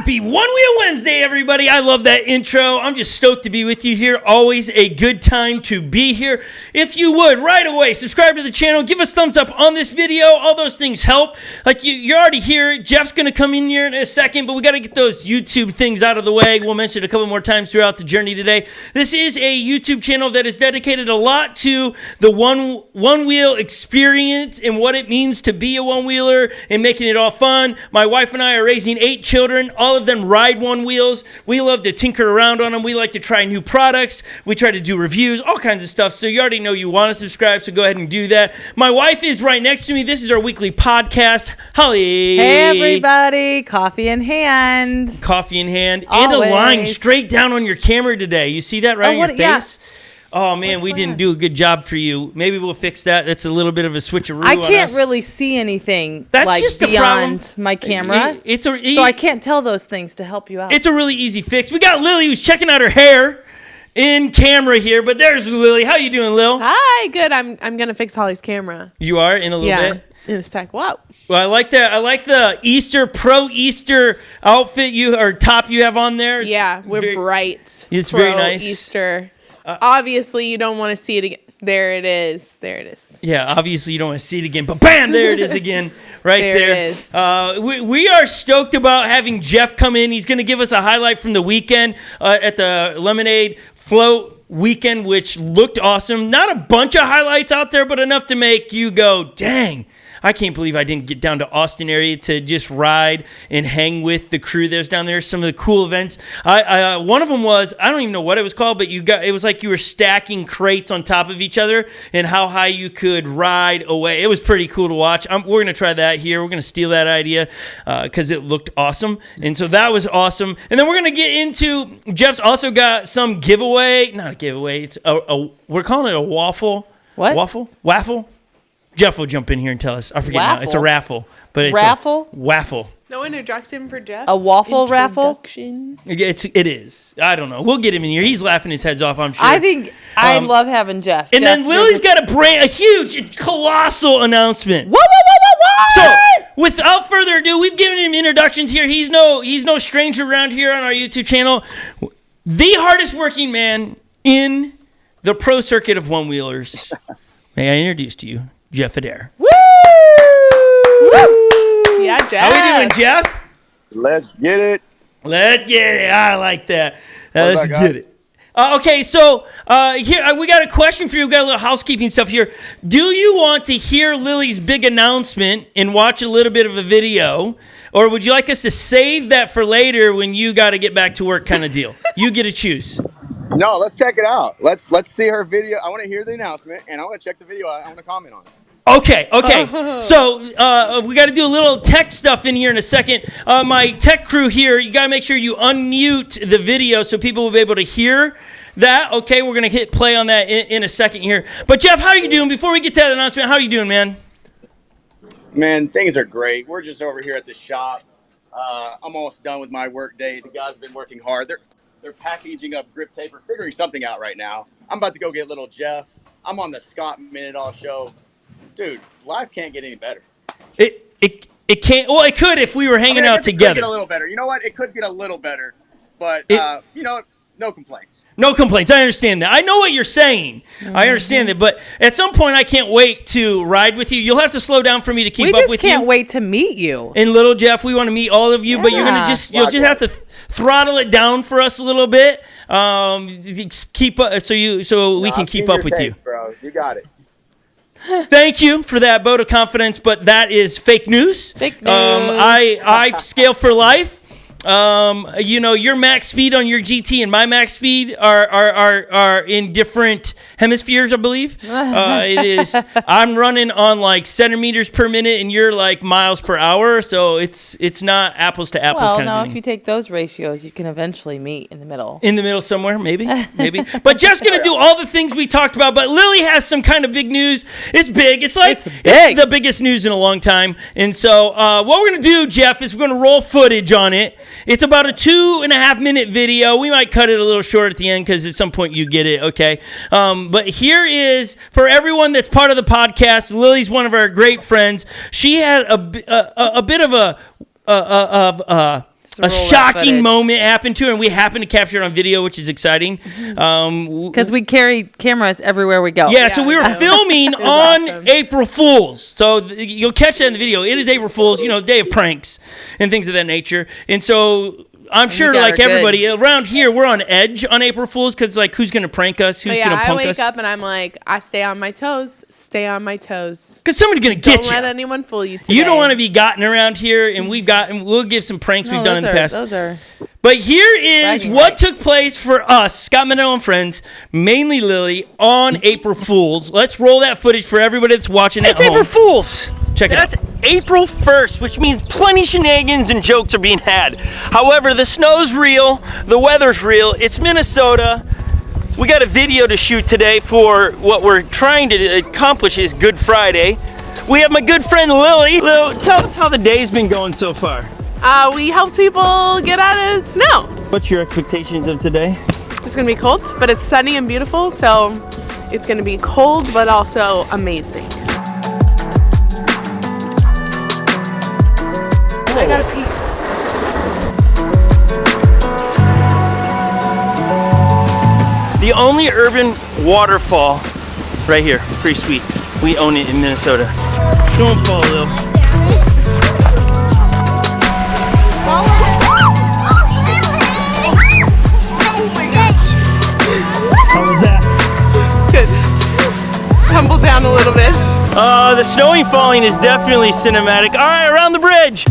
Happy One Wheel Wednesday, everybody. I love that intro. I'm just stoked to be with you here. Always a good time to be here. If you would, right away, subscribe to the channel. Give us thumbs up on this video. All those things help. Like, you're already here. Jeff's going to come in here in a second, but we got to get those YouTube things out of the way. We'll mention it a couple more times throughout the journey today. This is a YouTube channel that is dedicated a lot to the one wheel experience and what it means to be a one-wheeler and making it all fun. My wife and I are raising 8 children. All of them ride one wheels. We love to tinker around on them. We like to try new products. We try to do reviews, all kinds of stuff. So you already know you want to subscribe, so go ahead and do that. My wife is right next to me. This is our weekly podcast. Holly. Hey, everybody. Coffee in hand. Coffee in hand. Always. And a line straight down on your camera today. You see that right on your face? Yeah. Oh, man, we didn't do a good job for you. Maybe we'll fix that. That's a little bit of a switcheroo I on can't us. really see anything That's just a beyond my camera. So I can't tell those things to help you out. It's a really easy fix. We got Lily who's checking out her hair in camera here, but there's Lily. How you doing, Lil? Hi, good. I'm gonna fix Holly's camera. You are in a little bit? In a sec. Wow. Well, I like that. I like the Easter outfit top you have on there. Yeah, we're bright. It's very nice. Easter. Obviously, you don't want to see it again. There it is. There it is. Yeah, obviously you don't want to see it again, but bam, there it is again, right there. There it is. We are stoked about having Jeff come in. He's going to give us a highlight from the weekend at the Lemonade Float weekend, which looked awesome. Not a bunch of highlights out there, but enough to make you go, dang. I can't believe I didn't get down to Austin area to just ride and hang with the crew that's down there. Some of the cool events. One of them was, I don't even know what it was called, but it was like you were stacking crates on top of each other and how high you could ride away. It was pretty cool to watch. We're going to try that here. We're going to steal that idea because it looked awesome. And so that was awesome. And then we're going to get into, Jeff's also got some giveaway. Not a giveaway. It's we're calling it a waffle. What? Waffle? Jeff will jump in here and tell us. I forget now. It's a raffle. But it's Raffle? A waffle. No introduction for Jeff? A waffle raffle? It is. I don't know. We'll get him in here. He's laughing his head off, I'm sure. I think I love having Jeff. And then Lily's got a huge, colossal announcement. What? So, without further ado, we've given him introductions here. He's no stranger around here on our YouTube channel. The hardest working man in the pro circuit of one-wheelers. May I introduce to you Jeff ADAIR. Woo! Yeah, Jeff. How we doing, Jeff? Let's get it. Let's get it. I like that. Let's get it. Okay, so here we got a question for you. We've got a little housekeeping stuff here. Do you want to hear Lily's big announcement and watch a little bit of a video, or would you like us to save that for later when you got to get back to work kind of deal? You get to choose. No, let's check it out. Let's see her video. I want to hear the announcement, and I want to check the video out. I want to comment on it. Okay. So we got to do a little tech stuff in here in a second. My tech crew here, you got to make sure you unmute the video so people will be able to hear that. Okay, we're going to hit play on that in a second here. But Jeff, how are you doing? Before we get to that announcement, how are you doing, man? Man, things are great. We're just over here at the shop. I'm almost done with my work day. The guys have been working hard. They're packaging up grip tape or figuring something out right now. I'm about to go get little Jeff. I'm on the Scot Mendenhall show. Dude, life can't get any better. It can't. Well, it could if we were hanging out together. It could get a little better. You know what? It could get a little better, but no complaints. No complaints. I understand that. I know what you're saying. Mm-hmm. I understand that, but at some point, I can't wait to ride with you. You'll have to slow down for me to keep up with you. We just can't wait to meet you. And little Jeff, we want to meet all of you, but you're gonna you'll just have to throttle it down for us a little bit. Keep up so we can keep up with you. Bro, you got it. Thank you for that vote of confidence, but that is fake news. Fake news. I scale for life. Your max speed on your GT and my max speed are in different hemispheres, I believe. It is. I'm running on like centimeters per minute, and you're like miles per hour. So it's not apples to apples kind of thing. If you take those ratios, you can eventually meet in the middle. In the middle somewhere, maybe. But Jeff's gonna do all the things we talked about. But Lily has some kind of big news. It's big. It's the biggest news in a long time. And so what we're gonna do, Jeff, is we're gonna roll footage on it. It's about a 2.5 minute video. We might cut it a little short at the end because at some point you get it, okay? But here is, for everyone that's part of the podcast, Lily's one of our great friends. She had a bit of a a shocking moment happened to her, and we happened to capture it on video, which is exciting. Because we carry cameras everywhere we go. Yeah, so we were filming on April Fool's. So you'll catch that in the video. It is April Fool's, day of pranks and things of that nature. And so I'm sure, like everybody around here, we're on edge on April Fool's because, like, who's going to prank us? Who's going to punk us? I wake up and I'm like, I stay on my toes. Stay on my toes. Because somebody's going to get you. Don't let anyone fool you today. You don't want to be gotten around here, and we'll give some pranks we've done in the past. But here is what took place for us, Scot Mendenhall and friends, mainly Lily, on April Fool's. Let's roll that footage for everybody that's watching at home. It's April Fool's. Check it out. That's April 1st, which means plenty shenanigans and jokes are being had. However, the snow's real, the weather's real, it's Minnesota. We got a video to shoot today for what we're trying to accomplish is Good Friday. We have my good friend Lily. Lil, tell us how the day's been going so far. We helped people get out of snow. What's your expectations of today? It's going to be cold, but it's sunny and beautiful, so it's going to be cold, but also amazing. I gotta pee. The only urban waterfall right here, pretty sweet. We own it in Minnesota. Don't fall, Lil. How was that? Good. Tumble down a little bit. The snowing falling is definitely cinematic. All right, around the bridge.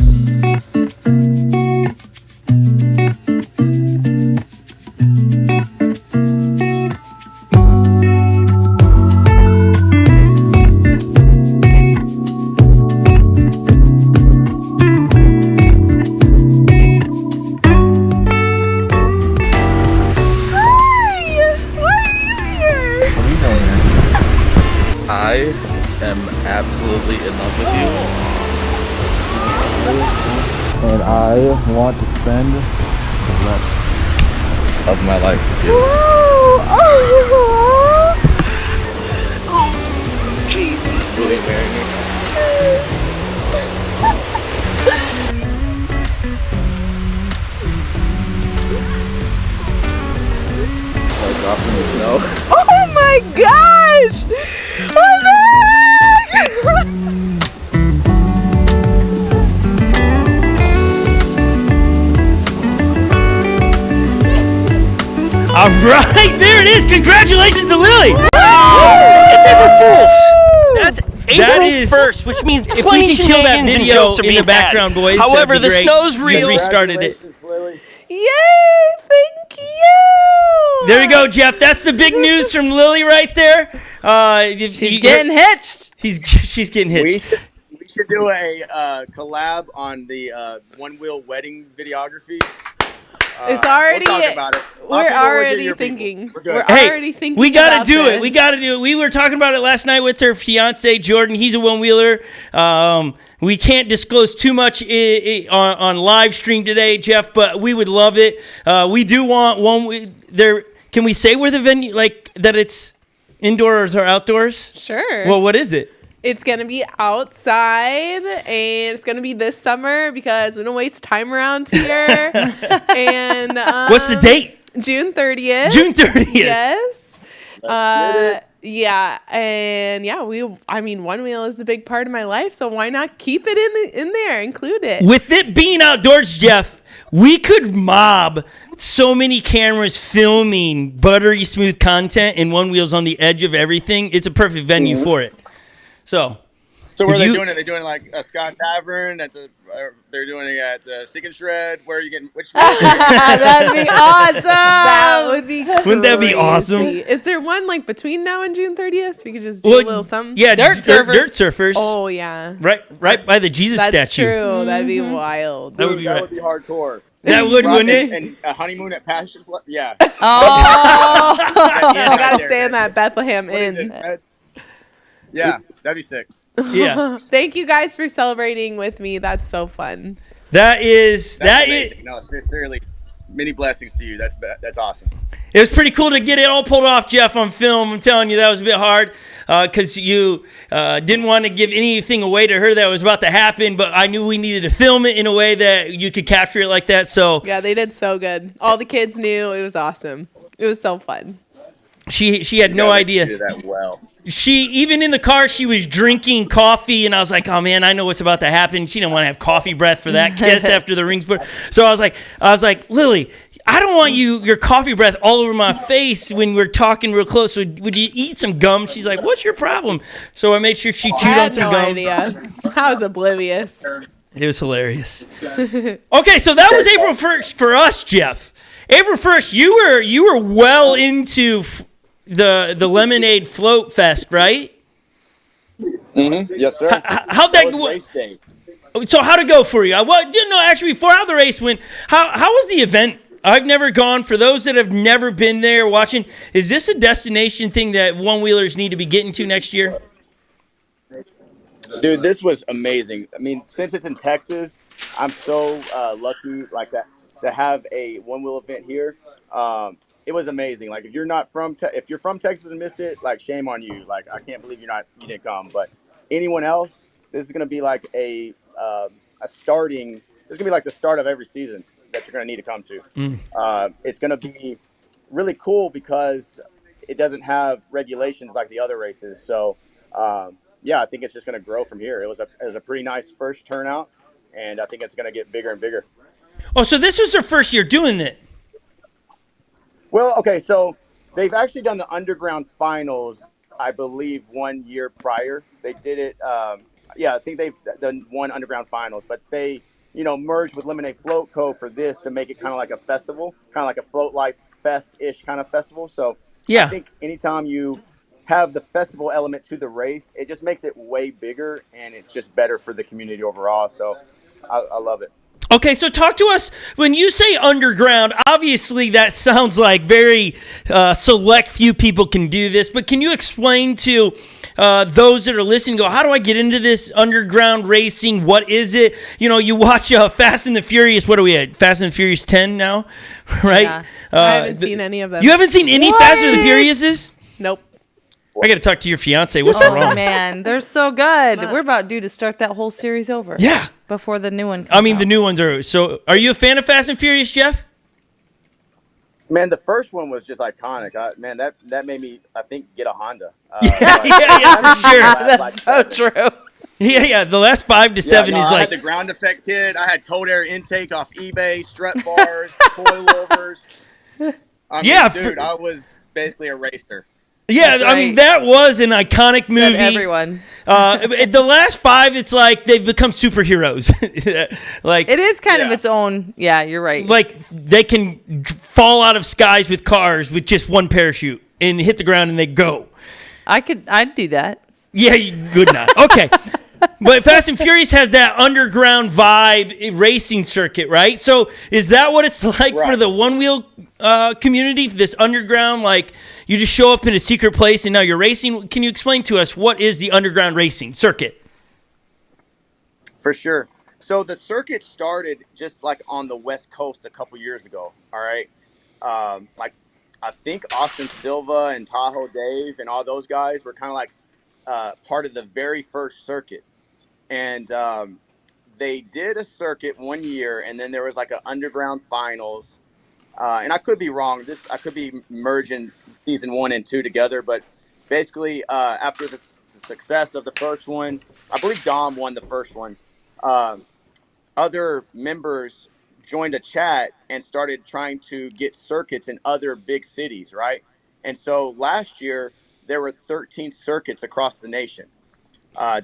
I am absolutely in love with you. And I want to spend the rest of my life with you. Will you marry me? Like dropping the snow. Oh my gosh! Oh no! All right, there it is. Congratulations to Lily. It's April Fool's. That's April is 1st, which means if plenty we can kill that shenanigans and video jokes are in being the background, had. boys. However, that'd be the great. snow's You real. restarted it. Lily. Yay! Thank you. There you go, Jeff. That's the big news from Lily right there. She's getting hitched. She's getting hitched. We should do a collab on the Onewheel wedding videography. It's already. We'll talk about it. We're already thinking. We're Hey, already thinking. we gotta about do this. it. We gotta do it. We were talking about it last night with her fiance Jordan. He's a one-wheeler. We can't disclose too much on live stream today, Jeff, but we would love it. We do want one. There, can we say where the venue, like that? It's indoors or outdoors? Sure. Well, what is it? It's going to be outside, and it's going to be this summer because we don't waste time around here. And What's the date? June 30th. June 30th. Yes. Yeah, and yeah, Onewheel is a big part of my life, so why not keep it in there, include it. With it being outdoors, Jeff, we could mob so many cameras filming buttery smooth content, and Onewheel's on the edge of everything. It's a perfect venue for it. So where are they doing it? They're doing it like a Scott Tavern they're doing it at the Seek and Shred. Where are you getting which? That'd be awesome. That would be crazy. Wouldn't that be awesome? Is there one like between now and June 30th? We could just do a little something. Yeah, dirt surfers. Oh yeah. Right by the Jesus statue. That's true. That'd be wild. That would be hardcore. That would, wouldn't it? And a honeymoon at Passion. Yeah. Oh. I gotta stay in that Bethlehem Inn. Yeah, that'd be sick. Yeah. Thank you guys for celebrating with me. That's so fun. That is No, it's really Many blessings to you. That's awesome. It was pretty cool to get it all pulled off, Jeff, on film. I'm telling you, that was a bit hard because you didn't want to give anything away to her that was about to happen, but I knew we needed to film it in a way that you could capture it like that. So yeah, they did so good. All the kids knew. It was awesome. It was so fun. She had no idea. Did that well. She, even in the car, she was drinking coffee, and I was like, oh man, I know what's about to happen. She didn't want to have coffee breath for that kiss after the rings. So I was like, Lily, I don't want your coffee breath all over my face when we're talking real close. So would you eat some gum? She's like, what's your problem? So I made sure she chewed on some gum. Idea. I was oblivious. It was hilarious. Okay, so that was April 1st for us, Jeff. April 1st, you were well into the Lemonade Float Fest, right? Mm-hmm. Yes, sir. How'd that go? Race day. So how'd it go for you? Actually, before how the race went, how was the event? I've never gone. For those that have never been there watching, is this a destination thing that one-wheelers need to be getting to next year? Dude, this was amazing. I mean, since it's in Texas, I'm so lucky like that to have a one-wheel event here. It was amazing. Like if you're from Texas and missed it, like shame on you. Like I can't believe you didn't come. But anyone else, this is gonna be like a starting. This is gonna be like the start of every season that you're gonna need to come to. It's gonna be really cool because it doesn't have regulations like the other races. So yeah, I think it's just gonna grow from here. It was a pretty nice first turnout, and I think it's gonna get bigger and bigger. Oh, so this was their first year doing it. Well, okay, so they've actually done the underground finals, I believe, 1 year prior. They did it, I think they've done one underground finals, but they, merged with Lemonade Float Co. for this to make it kind of like a festival, kind of like a Float Life Fest-ish kind of festival. So yeah. I think anytime you have the festival element to the race, it just makes it way bigger, and it's just better for the community overall. So I love it. Okay, so talk to us. When you say underground, obviously that sounds like very select few people can do this, but can you explain to those that are listening, how do I get into this underground racing? What is it? You watch Fast and the Furious. What are we at? Fast and the Furious 10 now, right? Yeah. I haven't seen any of them. You haven't seen any Fast and the Furiouses? Nope. I got to talk to your fiance. What's wrong? Oh, man, they're so good. We're about due to start that whole series over. Yeah. Before the new one comes out. The new ones are. So, are you a fan of Fast and Furious, Jeff? Man, the first one was just iconic. That made me, I think, get a Honda. Yeah, for sure. That's so true. Yeah. The last 5 to 7 is I like. had the ground effect kit. I had cold air intake off eBay, strut bars, coilovers. Dude, I was basically a racer. Yeah, right. That was an iconic movie. Said everyone. The last 5, it's like they've become superheroes. Like it is kind of its own. Yeah, you're right. Like they can fall out of skies with cars with just one parachute and hit the ground and they go. I'd do that. Yeah, you would not. Okay. But Fast and Furious has that underground vibe racing circuit, right? So is that what it's like for the one-wheel community, this underground, like you just show up in a secret place and now you're racing? Can you explain to us what is the underground racing circuit? For sure. So the circuit started just like on the West Coast a couple years ago, all right? Like I think Austin Silva and Tahoe Dave and all those guys were kind of like part of the very first circuit. And they did a circuit 1 year, and then there was like an underground finals. And I could be wrong. I could be merging season 1 and 2 together. But basically, after the success of the first one, I believe Dom won the first one. Other members joined a chat and started trying to get circuits in other big cities, right? And so last year, there were 13 circuits across the nation.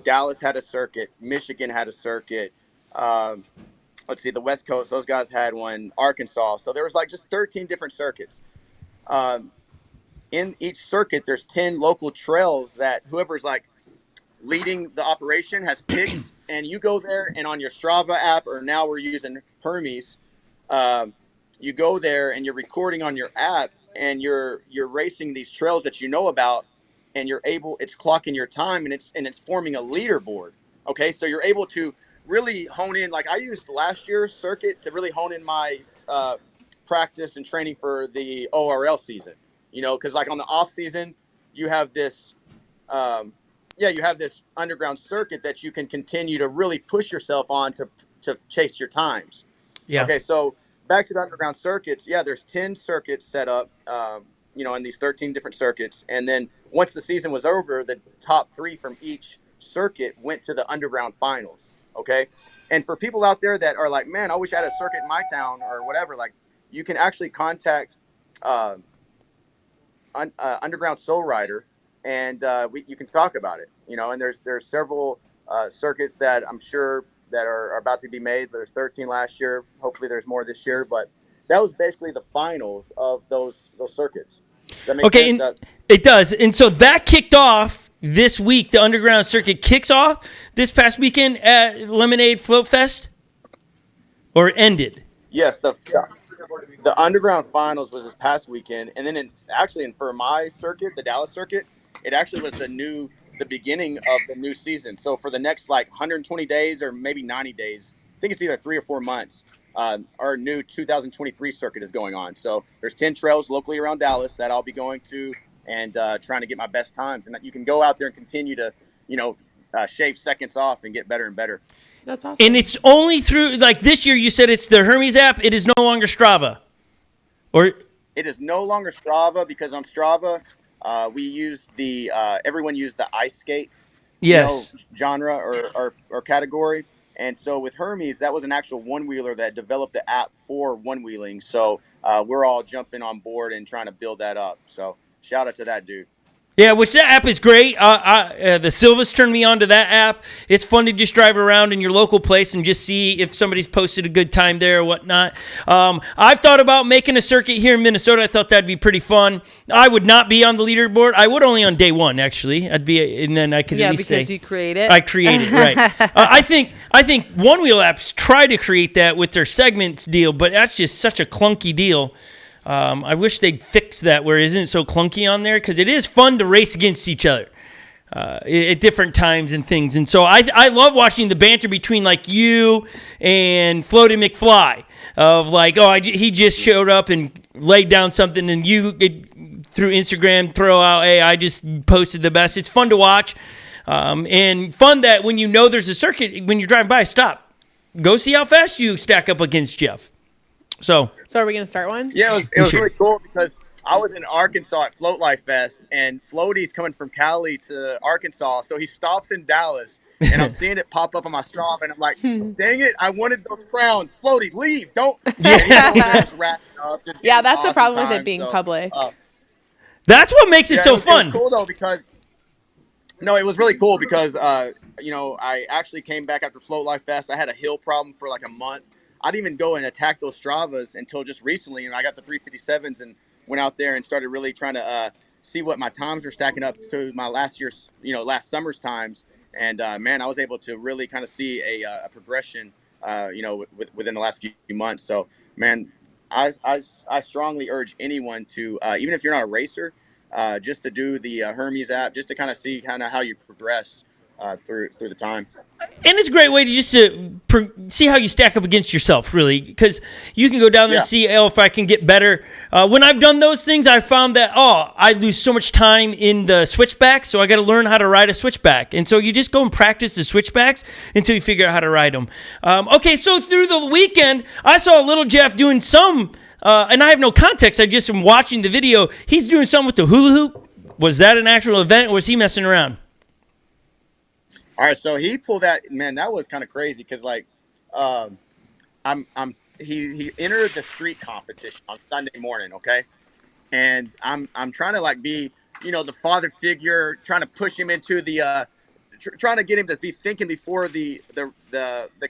Dallas had a circuit. Michigan had a circuit. Let's see, the West Coast, those guys had one. Arkansas. So there was like just 13 different circuits. In each circuit, there's 10 local trails that whoever's like leading the operation has picked. And you go there, and on your Strava app, or now we're using Hermes, you go there and you're recording on your app, and you're racing these trails that you know about. And it's clocking your time, and it's forming a leaderboard. Okay, so you're able to really hone in. Like I used last year's circuit to really hone in my practice and training for the ORL season. You know, because like on the off season, you have this, you have this underground circuit that you can continue to really push yourself on to chase your times. Yeah. Okay, so back to the underground circuits. Yeah, there's 10 circuits set up, in these 13 different circuits. And then once the season was over, the top 3 from each circuit went to the underground finals. Okay. And for people out there that are like, man, I wish I had a circuit in my town or whatever, like you can actually contact Underground Soul Rider, and you can talk about it, and there's several circuits that I'm sure that are about to be made. There's 13 last year. Hopefully there's more this year, but that was basically the finals of those circuits. Does that make sense? And it does. And so that kicked off this week. The underground circuit kicks off this past weekend at Lemonade Float Fest, or ended? Yes, the underground finals was this past weekend, and then for my circuit, the Dallas circuit, it actually was the beginning of the new season. So for the next 120 days or maybe 90 days, I think it's either 3 or 4 months, our new 2023 circuit is going on. So there's 10 trails locally around Dallas that I'll be going to and trying to get my best times. And you can go out there and continue to, shave seconds off and get better and better. That's awesome. And it's only through, this year you said it's the Hermes app. It is no longer Strava. Or it is no longer Strava, because on Strava, we use everyone used the ice skates genre or category. And so with Hermes, that was an actual one-wheeler that developed the app for one-wheeling. So we're all jumping on board and trying to build that up. So shout out to that dude. Yeah, which that app is great. The Silvas turned me on to that app. It's fun to just drive around in your local place and just see if somebody's posted a good time there or whatnot. I've thought about making a circuit here in Minnesota. I thought that'd be pretty fun. I would not be on the leaderboard. I would only on day one, actually. I'd be, and then I could at least say, because you create it. I create it, right? I think One Wheel apps try to create that with their segments deal, but that's just such a clunky deal. I wish they'd fix that where it isn't so clunky on there, because it is fun to race against each other at different times and things. And so I love watching the banter between you and Floaty McFly of he just showed up and laid down something, and you through Instagram throw out, hey, I just posted the best. It's fun to watch and fun that when there's a circuit, when you're driving by, stop. Go see how fast you stack up against Jeff. So are we going to start one? Yeah, it was really cool because I was in Arkansas at Float Life Fest, and Floaty's coming from Cali to Arkansas, so he stops in Dallas, and I'm seeing it pop up on my Strava, and I'm like, dang it, I wanted those crowns. Floaty, leave, don't. Yeah, that's the problem with it being public. That's what makes it so fun. It was cool though because it was really cool because I actually came back after Float Life Fest. I had a hill problem for a month. I didn't even go and attack those Stravas until just recently, and I got the 357s and went out there and started really trying to see what my times were stacking up to my last summer's times. And man, I was able to really kind of see a progression, within the last few months. So man, I strongly urge anyone to, even if you're not a racer, just to do the Hermes app, just to kind of see how you progress through the time. And it's a great way to just see how you stack up against yourself, really, because you can go down there and see, if I can get better. When I've done those things, I found that, I lose so much time in the switchbacks, so I got to learn how to ride a switchback. And so you just go and practice the switchbacks until you figure out how to ride them. Okay, so through the weekend, I saw little Jeff doing some, and I have no context. I just am watching the video. He's doing something with the hula hoop. Was that an actual event, or was he messing around? All right, so he pulled that. Man, that was kind of crazy because he entered the street competition on Sunday morning, okay, and I'm trying to be the father figure, trying to push him into the trying to get him to be thinking before the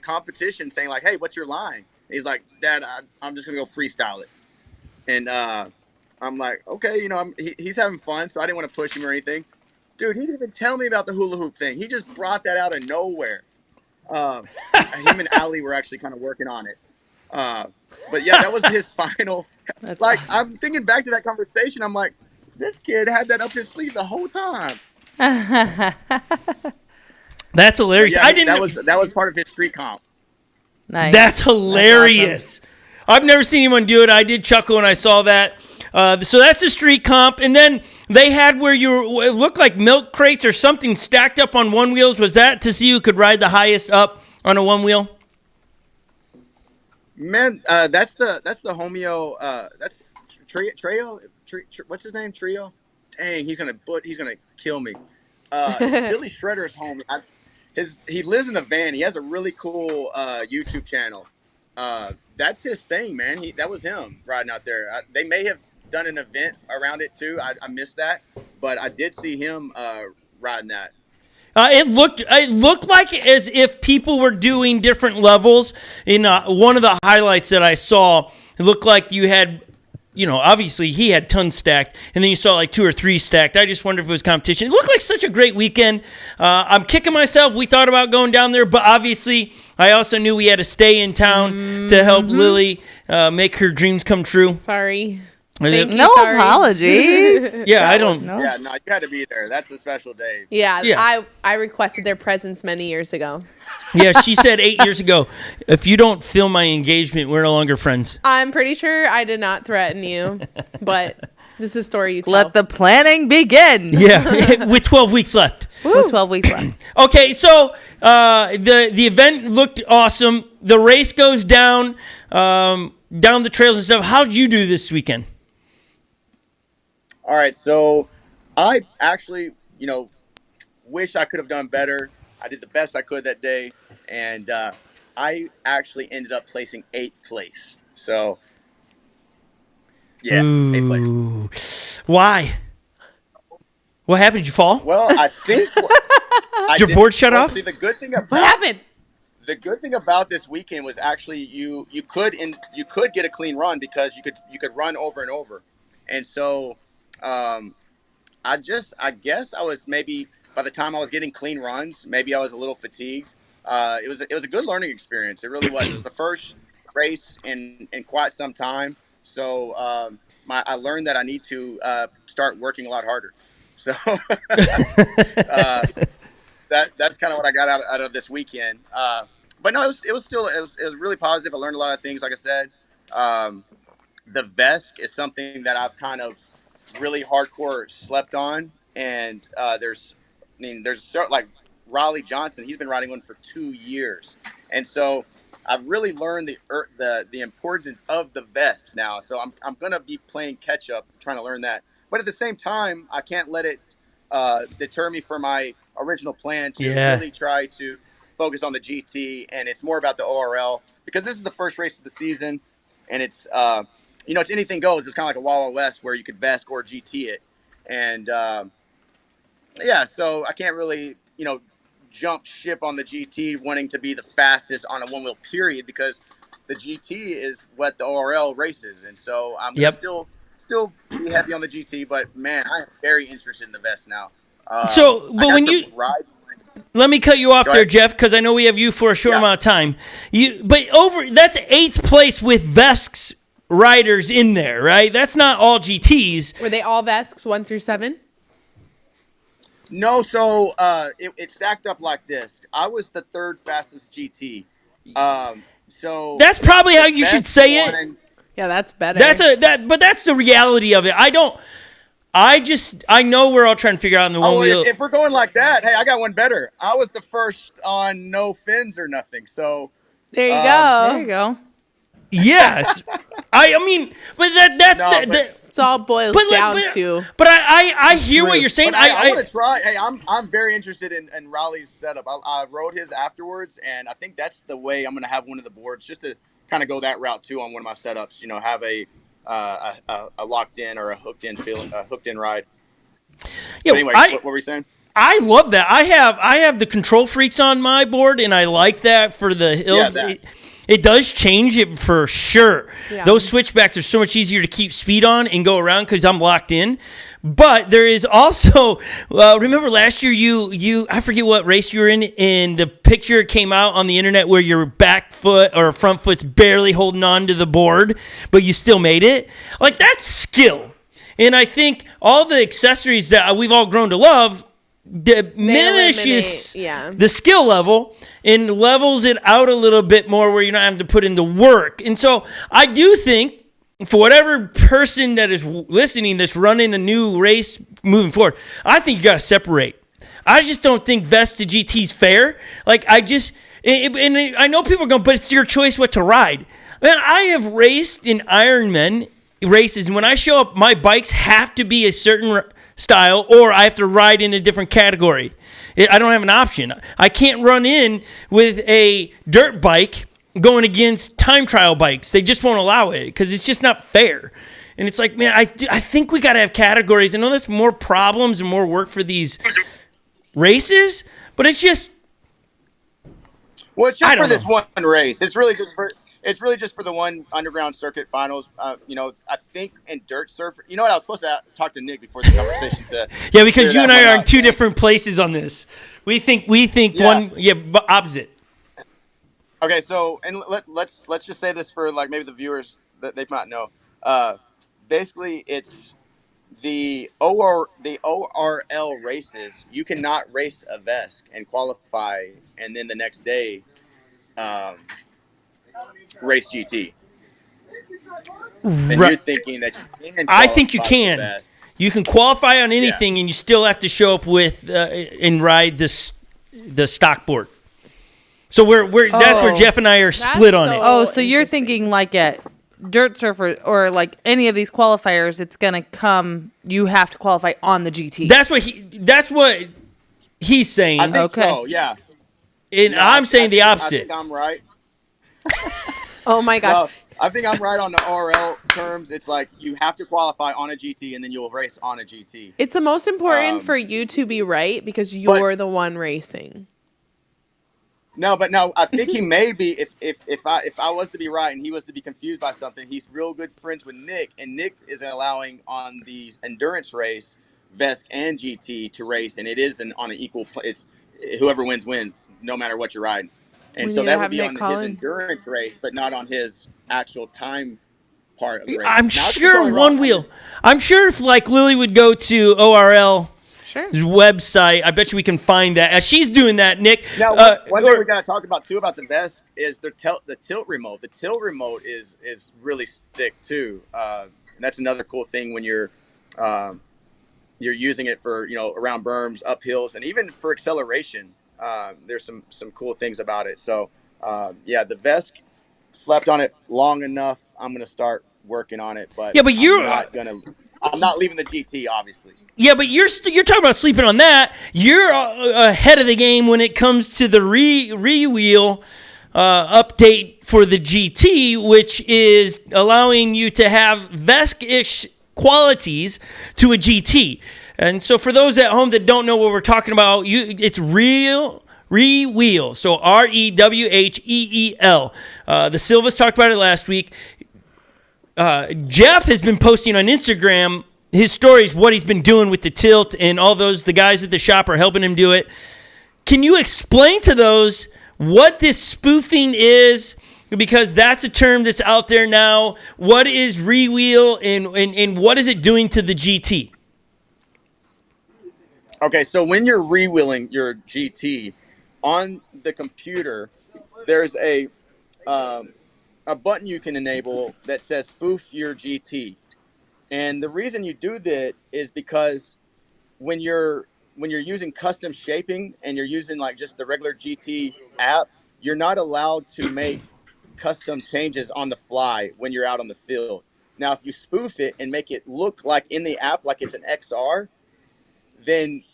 competition, saying hey, what's your line? And he's like, Dad, I'm just gonna go freestyle it, and I'm like, okay, he's having fun, so I didn't want to push him or anything. Dude, he didn't even tell me about the hula hoop thing. He just brought that out of nowhere. Him and Ali were actually kind of working on it. But yeah, that was his final. That's awesome. I'm thinking back to that conversation. I'm like, this kid had that up his sleeve the whole time. That's hilarious. Yeah, that was part of his street comp. Nice. That's hilarious. I've never seen anyone do it. I did chuckle when I saw that. So that's the street comp. And then they had where it looked like milk crates or something stacked up on one wheels. Was that to see who could ride the highest up on a one wheel? Man, that's the Homeo. That's Trio. What's his name? Trio. Dang, he's gonna kill me. Billy Shredder's homie. He lives in a van. He has a really cool YouTube channel. That's his thing, man. That was him riding out there. They may have done an event around it too. I missed that, but I did see him riding that. It looked like as if people were doing different levels. In one of the highlights that I saw, it looked like you had, obviously he had tons stacked, and then you saw like 2 or 3 stacked. I just wondered if it was competition. It looked like such a great weekend. I'm kicking myself. We thought about going down there, but obviously I also knew we had to stay in town to help Lily make her dreams come true. Sorry. No apologies. Yeah, I don't know. Yeah, no, you had to be there. That's a special day. Yeah. I requested their presence many years ago. Yeah, she said 8 years ago, if you don't film my engagement, we're no longer friends. I'm pretty sure I did not threaten you, but this is a story you tell. Let the planning begin. Yeah, with 12 weeks left. With 12 weeks left. Okay, so the event looked awesome. The race goes down the trails and stuff. How'd you do this weekend? All right, so I actually, wish I could have done better. I did the best I could that day, and I actually ended up placing 8th place. So, yeah, Ooh. 8th place. Why? What happened? Did you fall? Well, I think Did your board shut off? See, the good thing about what happened? The good thing about this weekend was actually you could get a clean run because you could run over and over, and so. I guess I was maybe by the time I was getting clean runs, maybe I was a little fatigued. It was a good learning experience. It really was. It was the first race in quite some time. So I learned that I need to start working a lot harder. So that's kind of what I got out of this weekend. But no, it was really positive. I learned a lot of things. Like I said, the vest is something that I've kind of really hardcore slept on, and there's like Raleigh Johnson, he's been riding one for 2 years, and so I've really learned the importance of the vest now. So I'm gonna be playing catch up, trying to learn that, but at the same time I can't let it deter me from my original plan to really try to focus on the GT, and it's more about the ORL because this is the first race of the season, and it's it's anything goes. It's kind of like a Wawa West where you could vest or GT it. And, so I can't really, jump ship on the GT wanting to be the fastest on a one-wheel period because the GT is what the ORL races. And so I'm going to still be heavy on the GT, but, man, I am very interested in the vest now. Let me cut you off there, Jeff, because I know we have you for a short amount of time. That's 8th place with vests riders in there, right? That's not all GTs. Were they all Vesks 1 through 7? No, so it stacked up like this. I was the 3rd fastest GT. So that's probably how you should say it. Yeah, that's better. But that's the reality of it. I know we're all trying to figure out in the one wheel. If we're going like that, hey, I got one better. I was the first on no fins or nothing. So there you go. There you go. Yes, I mean, but it's all boils down to. But I hear what you're saying. I want to try. Hey, I'm very interested in Raleigh's setup. I rode his afterwards, and I think that's the way I'm going to have one of the boards, just to kind of go that route too on one of my setups. Have a locked in or a hooked in ride. Yeah. But anyway, what were you saying? I love that. I have the control freaks on my board, and I like that for the hills. Yeah, it does change it for sure. Yeah. Those switchbacks are so much easier to keep speed on and go around because I'm locked in. But there is also, remember last year you I forget what race you were in, and the picture came out on the internet where your back foot or front foot's barely holding on to the board, but you still made it. Like, that's skill. And I think all the accessories that we've all grown to love diminishes eliminate, the skill level and levels it out a little bit more where you're not having to put in the work. And so I do think for whatever person that is listening that's running a new race moving forward, I think you got to separate. I just don't think Vest to GT is fair. Like, and I know people are going, but it's your choice what to ride. Man, I have raced in Ironman races, and when I show up, my bikes have to be a certain style, or I have to ride in a different category. I don't have an option. I can't run in with a dirt bike going against time trial bikes. They just won't allow it because it's just not fair. And it's like, man, I think we got to have categories. I know that's more problems and more work for these races, but it's just... Well, it's just for this one race. It's really just for the one underground circuit finals. I think in dirt surf. You know what? I was supposed to talk to Nick before the conversation. Yeah, because you and I are in two different places on this. We think opposite. Okay, so and let's just say this for like maybe the viewers that they might know. Basically, it's the ORL races. You cannot race a VESC and qualify, and then the next day race GT. And you're thinking that you can. I think you can. You can qualify on anything, and you still have to show up with and ride the stock board. So that's where Jeff and I are split on it. Oh, so you're thinking like at Dirt Surfer or like any of these qualifiers, it's gonna come. You have to qualify on the GT. That's what he's saying. I think so. Yeah. And I'm saying the opposite. I think I'm right. Oh my gosh. No, I think I'm right on the RL terms. It's like you have to qualify on a GT and then you'll race on a GT. It's the most important for you to be right because you're the one racing. No, I think he may be. If I was to be right and he was to be confused by something, he's real good friends with Nick, and Nick isn't allowing on the endurance race VESC and GT to race, and it is on an equal. It's whoever wins, no matter what you're riding, and so that would be on his endurance race, but not on his actual time part of the race. I'm sure Onewheel. I'm sure if like Lily would go to ORL. Website. I bet you we can find that. As she's doing that, Nick. Now, one thing we got to talk about too about the VESC is the tilt remote. The tilt remote is really sick too. And that's another cool thing when you're using it for around berms, up hills, and even for acceleration. There's some cool things about it. So the VESC slept on it long enough. I'm gonna start working on it, but I'm not leaving the GT, obviously. Yeah, but you're talking about sleeping on that. You're ahead of the game when it comes to the re-wheel update for the GT, which is allowing you to have VESC-ish qualities to a GT. And so for those at home that don't know what we're talking about, it's re-wheel. So REWHEEL. The Silvas talked about it last week. Jeff has been posting on Instagram his stories, what he's been doing with the tilt, and the guys at the shop are helping him do it. Can you explain to those what this spoofing is? Because that's a term that's out there now. What is re-wheel and what is it doing to the GT? Okay, so when you're re-wheeling your GT on the computer, there's a button you can enable that says spoof your GT. And the reason you do that is because when you're using custom shaping and you're using like just the regular GT app, you're not allowed to make custom changes on the fly when you're out on the field. Now, if you spoof it and make it look like in the app like it's an XR, then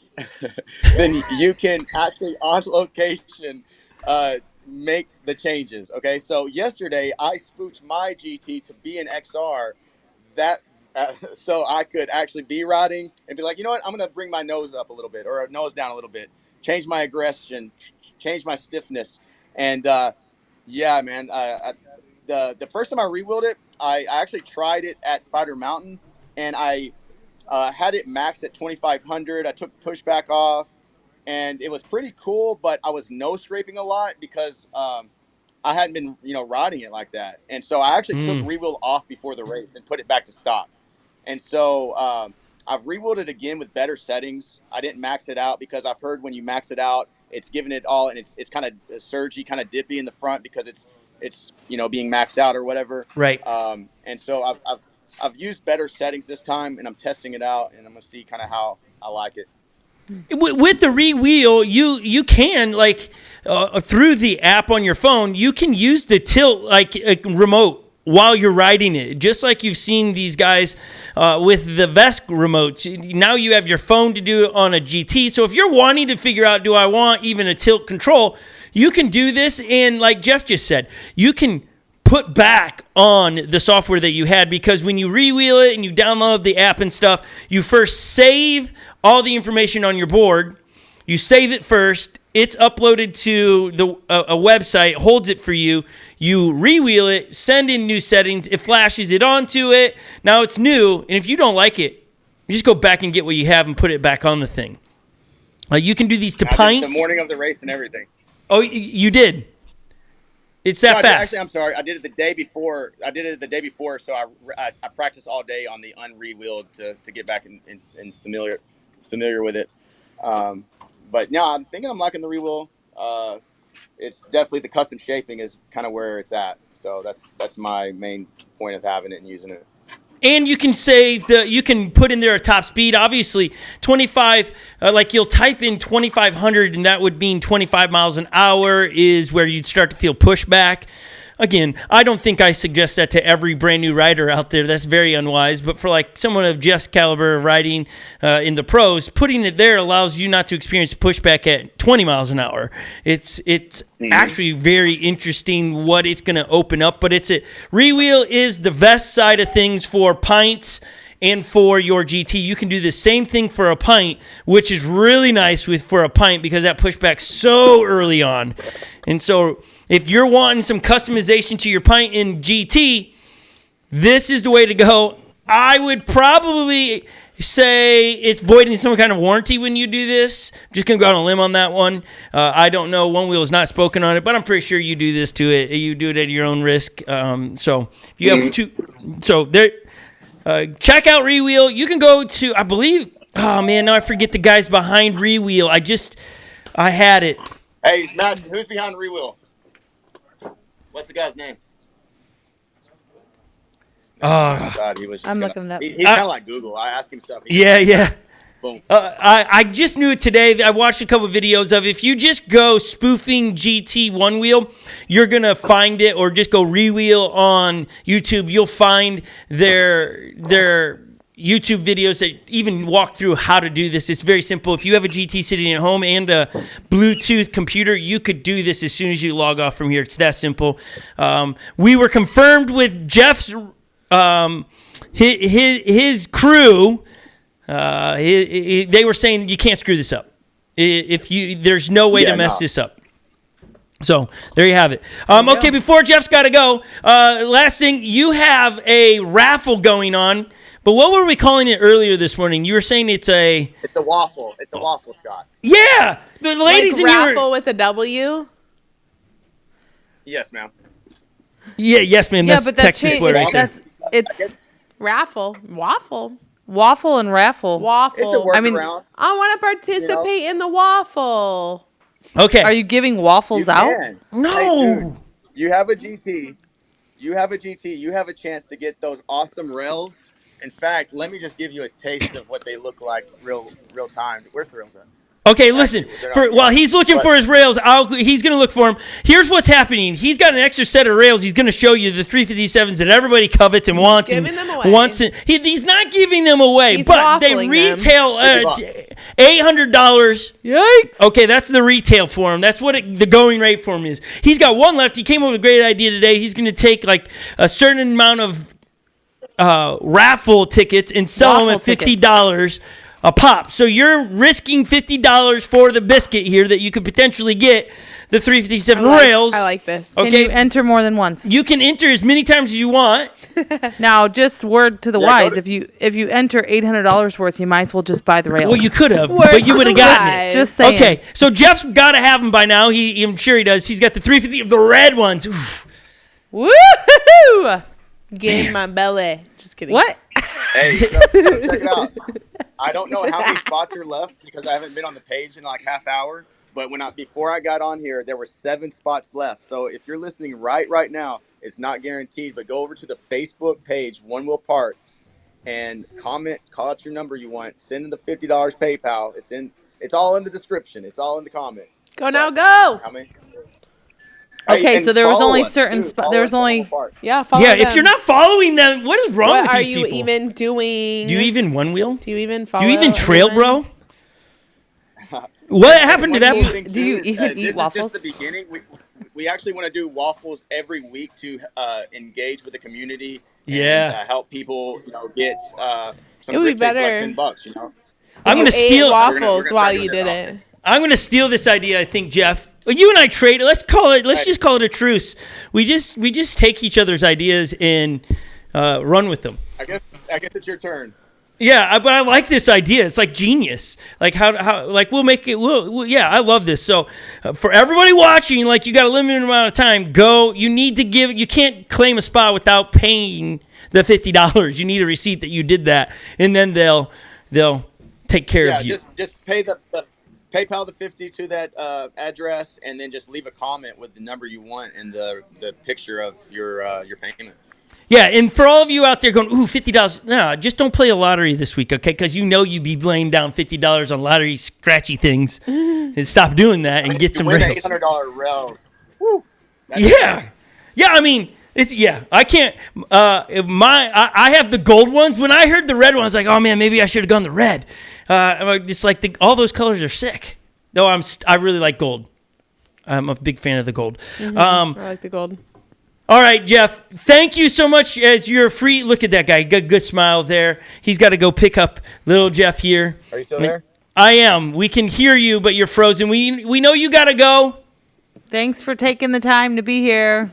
you can actually on location make the changes. Okay, so yesterday I spoofed my GT to be an XR, so I could actually be riding and be like, you know what, I'm gonna bring my nose up a little bit or nose down a little bit, change my aggression, change my stiffness, and the first time I re-wheeled it, I actually tried it at Spider Mountain, and I had it maxed at 2,500. I took pushback off, and it was pretty cool, but I was nose scraping a lot because I hadn't been, riding it like that. And so I actually took re-wheel off before the race and put it back to stock. And so I've re-wheeled it again with better settings. I didn't max it out because I've heard when you max it out, it's giving it all, and it's kind of surgy, kind of dippy in the front because it's being maxed out or whatever. Right. And so I've used better settings this time, and I'm testing it out, and I'm gonna see kind of how I like it. With the re-wheel, you can through the app on your phone, you can use the tilt remote while you're riding it, just like you've seen these guys with the Vest remotes. Now you have your phone to do it on a GT. So if you're wanting to figure out, do I want even a tilt control, you can do this. And like Jeff just said, you can put back on the software that you had, because when you re-wheel it and you download the app and stuff, you first save all the information on your board. You save it first. It's uploaded to a website, holds it for you. You re-wheel it, send in new settings. It flashes it onto it. Now it's new, and if you don't like it, you just go back and get what you have and put it back on the thing. You can do these to pints. The morning of the race and everything. Oh, you did? It's that fast. Actually, I'm sorry. I did it the day before. So I practiced all day on the unre-wheeled to get back and familiar with it. But no, I'm thinking I'm liking the re-wheel. It's definitely the custom shaping is kind of where it's at. So that's my main point of having it and using it. And you can you can put in there a top speed. Obviously, 25, you'll type in 2,500, and that would mean 25 miles an hour is where you'd start to feel pushback. Again, I don't think I suggest that to every brand new rider out there. That's very unwise. But for someone of Jeff's caliber of riding in the pros, putting it there allows you not to experience pushback at 20 miles an hour. It's actually very interesting what it's going to open up. But re-wheel is the Vest side of things for pints and for your GT. You can do the same thing for a pint, which is really nice for a pint because that pushback's so early on. And so if you're wanting some customization to your pint in GT, this is the way to go. I would probably say it's voiding some kind of warranty when you do this. I'm just going to go out on a limb on that one. I don't know. Onewheel is not spoken on it, but I'm pretty sure you do this to it. You do it at your own risk. So if you have two, so there. Check out re-wheel. You can go to, I believe, oh man, now I forget the guys behind re-wheel. I had it. Hey, Max, who's behind re-wheel? What's the guy's name? Oh, God, he was just looking it up. He's kind of like Google. I ask him stuff. Yeah. Boom. I just knew it today. I watched a couple videos of it. If you just go spoofing GT Onewheel, you're going to find it, or just go re-wheel on YouTube. You'll find their YouTube videos that even walk through how to do this. It's very simple. If you have a GT sitting at home and a Bluetooth computer, you could do this as soon as you log off from here. It's that simple. We were confirmed with Jeff's his crew. They were saying you can't screw this up. There's no way to mess this up. So there you have it. Okay, before Jeff's got to go, last thing, you have a raffle going on. But what were we calling it earlier this morning? You were saying it's a waffle. It's a waffle, Scott. Yeah, the ladies in raffle with a W. Yes, ma'am. Yeah, yes, ma'am. That's but Texas split right there. It's raffle, waffle and raffle. waffle. It's a workaround. I want to participate in the waffle. Okay. Are you giving waffles out? No. Hey, dude, you have a GT. You have a chance to get those awesome rails. In fact, let me just give you a taste of what they look like real time. Where's the rails at? Okay, listen. While he's looking for his rails, he's going to look for them. Here's what's happening. He's got an extra set of rails. He's going to show you the 357s that everybody covets and wants. Giving them away. He's not giving them away, He's but they waffling retail $800. Yikes. Okay, that's the retail for him. That's what the going rate for him is. He's got one left. He came up with a great idea today. He's going to take a certain amount of raffle tickets and sell them at $50 a pop. So you're risking $50 for the biscuit here that you could potentially get the 357 rails. I like this. Can you enter more than once? You can enter as many times as you want. Now, just word to the wise: if you enter $800 worth, you might as well just buy the rails. Well, you could have, but you would have gotten it. Just saying. Okay, so Jeff's got to have them by now. I'm sure he does. He's got the 350, the red ones. Oof. Woohoo! Get in my belly. Just kidding. What? Hey, so check it out. I don't know how many spots are left because I haven't been on the page in like half hour. But before I got on here, there were 7 spots left. So if you're listening right now, it's not guaranteed. But go over to the Facebook page, Onewheel Parks, and comment, call out your number you want, send in the $50 PayPal. It's all in the description. It's all in the comment. Go now, go. How many? Okay, and so there was follow only us, certain too. spots. Follow There us was on only. Onewheel Parks. Yeah, follow Yeah, them. if you're not following them, what is wrong What with are these you people? even doing? Do you even one wheel? Do you even follow? Do you even trail, anyone? bro? What happened to One that? cool thing, Do you too, even eat this waffles? is just the beginning. We actually want to do waffles every week to engage with the community. Yeah. And, help people, get some It would be grip tape for better. like $10. I'm You gonna ate steal. waffles We're gonna while try to you do did that it. I'm gonna steal this idea. I think, Jeff. Well, you and I trade. Let's just call it a truce. We just take each other's ideas and run with them. I guess it's your turn. Yeah, but I like this idea. It's like genius. Like how like we'll make it. Yeah, I love this. So for everybody watching, like you got a limited amount of time. Go. You need to give. You can't claim a spot without paying the $50. You need a receipt that you did that, and then they'll take care of you. Just pay the PayPal the 50 to that address, and then just leave a comment with the number you want and the picture of your payment. Yeah, and for all of you out there going, ooh, $50. No, just don't play a lottery this week, okay? Because you'd be laying down $50 on lottery scratchy things. And stop doing that and get some win rails. an $800 rail. Woo. Yeah. Yeah, I mean, I can't. I have the gold ones. When I heard the red one, I was like, oh, man, maybe I should have gone the red. Just like all those colors are sick. No, I really like gold. I'm a big fan of the gold. I like the gold. All right, Jeff, thank you so much as you're free. Look at that guy. Good smile there. He's got to go pick up little Jeff here. Are you still there? I am. We can hear you, but you're frozen. We know you got to go. Thanks for taking the time to be here.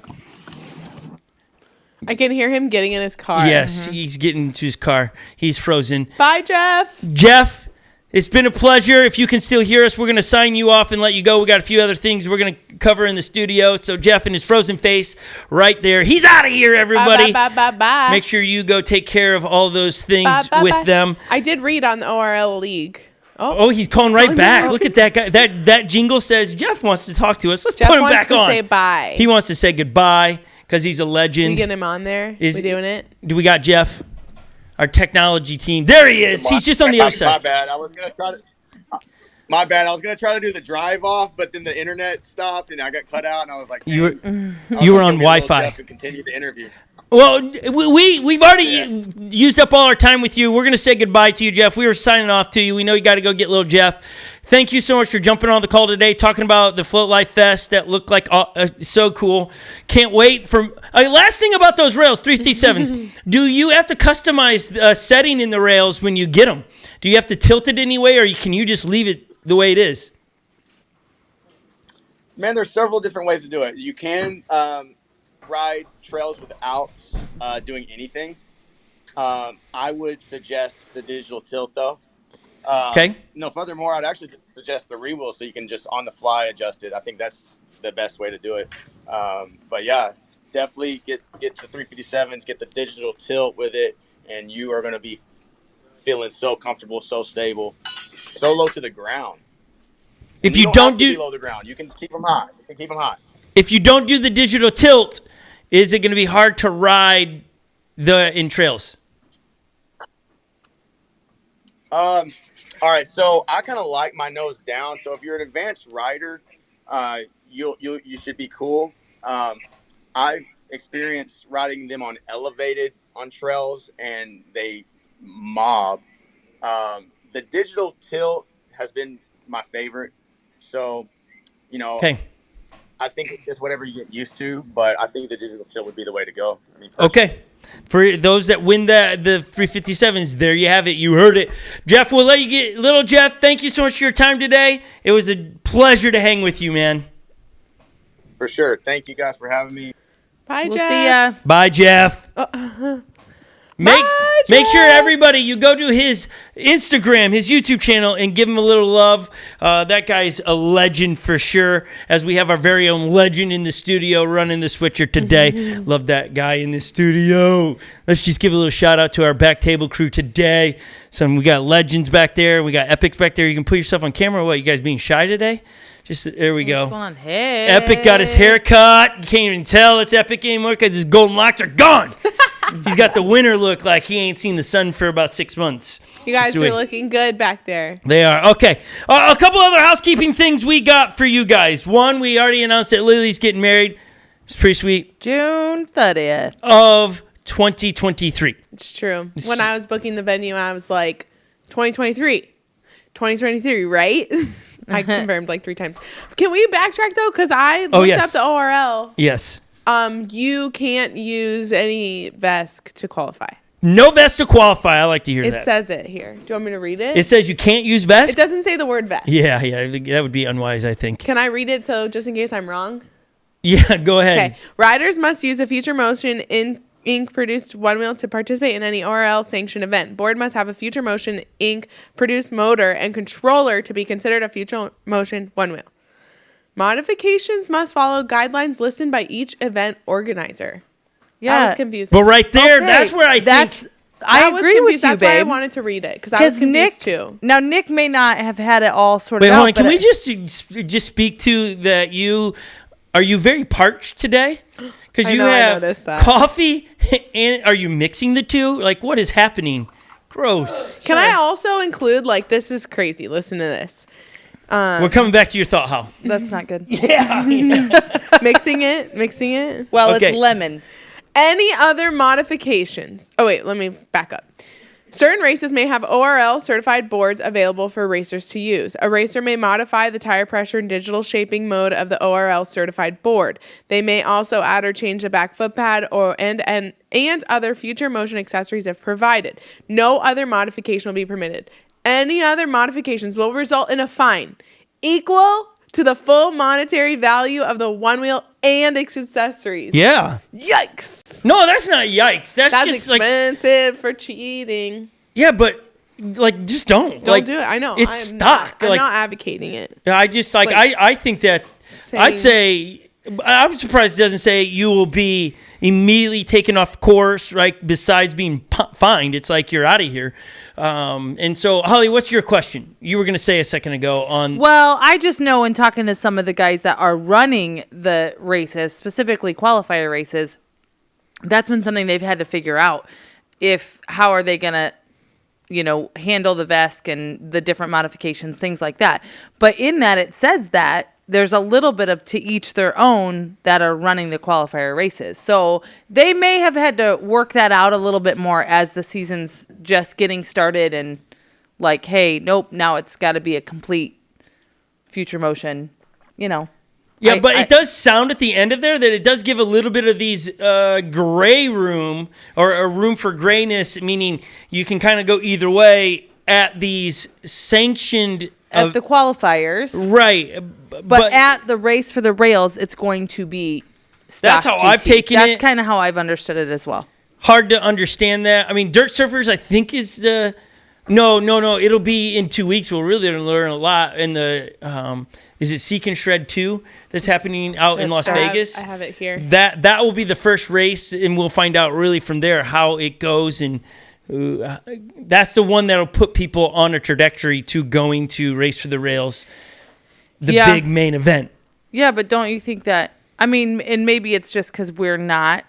I can hear him getting in his car. Yes, he's getting to his car. He's frozen. Bye, Jeff. Jeff, it's been a pleasure. If you can still hear us, we're going to sign you off and let you go. We got a few other things we're going to cover in the studio. So Jeff and his frozen face right there. He's out of here, everybody. Bye. Make sure you go take care of all those things with them. I did read on the ORL League. Oh, he's calling right back. Look at that guy. That jingle says Jeff wants to talk to us. Let's Jeff put him wants back to on. say bye. He wants to say goodbye because he's a legend. We get him on there. We doing it? Do we got Jeff? Our technology team. There he is. He's just on the other side. My bad. I was gonna try to. My bad. I was gonna try to do the drive off, but then the internet stopped and I got cut out, and I was like, You "Dang." were on Wi-Fi. And continue the interview. Well, we've already used up all our time with you. We're going to say goodbye to you, Jeff. We were signing off to you. We know you got to go get little Jeff. Thank you so much for jumping on the call today, talking about the Float Life Fest that looked like so cool. Can't wait for last thing about those rails, 357s. Do you have to customize setting in the rails when you get them? Do you have to tilt it anyway, or can you just leave it the way it is? Man, there's several different ways to do it. You can ride trails without doing anything. I would suggest the digital tilt, though. Okay. No, furthermore, I'd actually suggest the re-wheel so you can just on the fly adjust it. I think that's the best way to do it. But yeah, definitely get the 357s, get the digital tilt with it, and you are going to be feeling so comfortable, so stable, so low to the ground. If you you don't have to do be low to the ground, you can keep them high. If you don't do the digital tilt, is it going to be hard to ride in trails? All right, so I kind of like my nose down. So if you're an advanced rider, you should be cool. I've experienced riding them on elevated on trails, and they mob. The digital tilt has been my favorite. So, Okay. I think it's just whatever you get used to, but I think the digital tilt would be the way to go. I mean, Okay. For those that win the 357s, there you have it. You heard it. Jeff, we'll let you get little Jeff. Thank you so much for your time today. It was a pleasure to hang with you, man. For sure. Thank you guys for having me. Bye, We'll Jeff. see ya. Bye, Jeff. Bye, Make sure everybody, you go to his Instagram, his YouTube channel, and give him a little love. That guy's a legend for sure, as we have our very own legend in the studio running the switcher today. Love that guy in the studio. Let's just give a little shout out to our back table crew today. We got legends back there. We got epics back there. You can put yourself on camera. What, you guys being shy today? There we go. What's going on? Hey. Epic got his hair cut. You can't even tell it's Epic anymore because his golden locks are gone. He's got the winter look like he ain't seen the sun for about 6 months. You guys are looking good back there. They are. Okay. A couple other housekeeping things we got for you guys. One, we already announced that Lily's getting married. It's pretty sweet. June 30th. Of 2023. It's true. When I was booking the venue, I was like, 2023, right? I confirmed like 3 times. Can we backtrack though? Because I looked up the ORL. Yes. You can't use any VESC to qualify. No vest to qualify. I like to hear that. It says it here. Do you want me to read it? It says you can't use vest? It doesn't say the word vest. Yeah. That would be unwise, I think. Can I read it so just in case I'm wrong? Yeah, go ahead. Okay. Riders must use a Future Motion Inc. produced one wheel to participate in any ORL sanctioned event. Board must have a Future Motion Inc. produced motor and controller to be considered a Future Motion one wheel. Modifications must follow guidelines listed by each event organizer. Yeah. That was confusing. But right there, that's where I think... I agree with you, That's babe. why I wanted to read it, because I was confused too. Now, Nick may not have had it all sorted out. Wait, hold on. Can we just speak to that are you very parched today? Because you have coffee, and are you mixing the two? Like, what is happening? Gross. Can I also include, like, this is crazy. Listen to this. We're coming back to your thought, Hal. That's not good. Yeah. Mixing it. Well, Okay. it's lemon. Any other modifications? Oh, wait, let me back up. Certain races may have ORL certified boards available for racers to use. A racer may modify the tire pressure and digital shaping mode of the ORL certified board. They may also add or change the back footpad and other Future Motion accessories if provided. No other modification will be permitted. Any other modifications will result in a fine equal to the full monetary value of the one wheel and its accessories. Yeah. Yikes. No, that's not yikes. That's just expensive for cheating. Yeah, but like just don't. Don't do it. I know. It's stock. I'm not advocating it. I just I think that I'd say I'm surprised it doesn't say you will be immediately taken off course, right? Besides being fined, it's like you're out of here. And so, Holly, what's your question? You were going to say a second ago on... Well, I just know in talking to some of the guys that are running the races, specifically qualifier races, that's been something they've had to figure out. How are they going to, handle the VESC and the different modifications, things like that. But in that, it says that there's a little bit of to each their own that are running the qualifier races. So they may have had to work that out a little bit more as the season's just getting started and like, hey, nope, now it's got to be a complete Future Motion, Yeah, but it does sound at the end of there that it does give a little bit of these gray room or a room for grayness, meaning you can kind of go either way at these sanctioned... At the qualifiers. Right. But at the race for the rails, it's going to be stock That's how GT. I've taken it. That's kind of how I've understood it as well. Hard to understand that. I mean, Dirt Surfers, I think, is the... No. It'll be in 2 weeks. We'll really learn a lot in the... is it Seek and Shred 2 that's happening out in Las Vegas? I have it here. That will be the first race, and we'll find out really from there how it goes. And that's the one that'll put people on a trajectory to going to Race for the Rails, the big main event. Yeah, but don't you think that... I mean, and maybe it's just because we're not...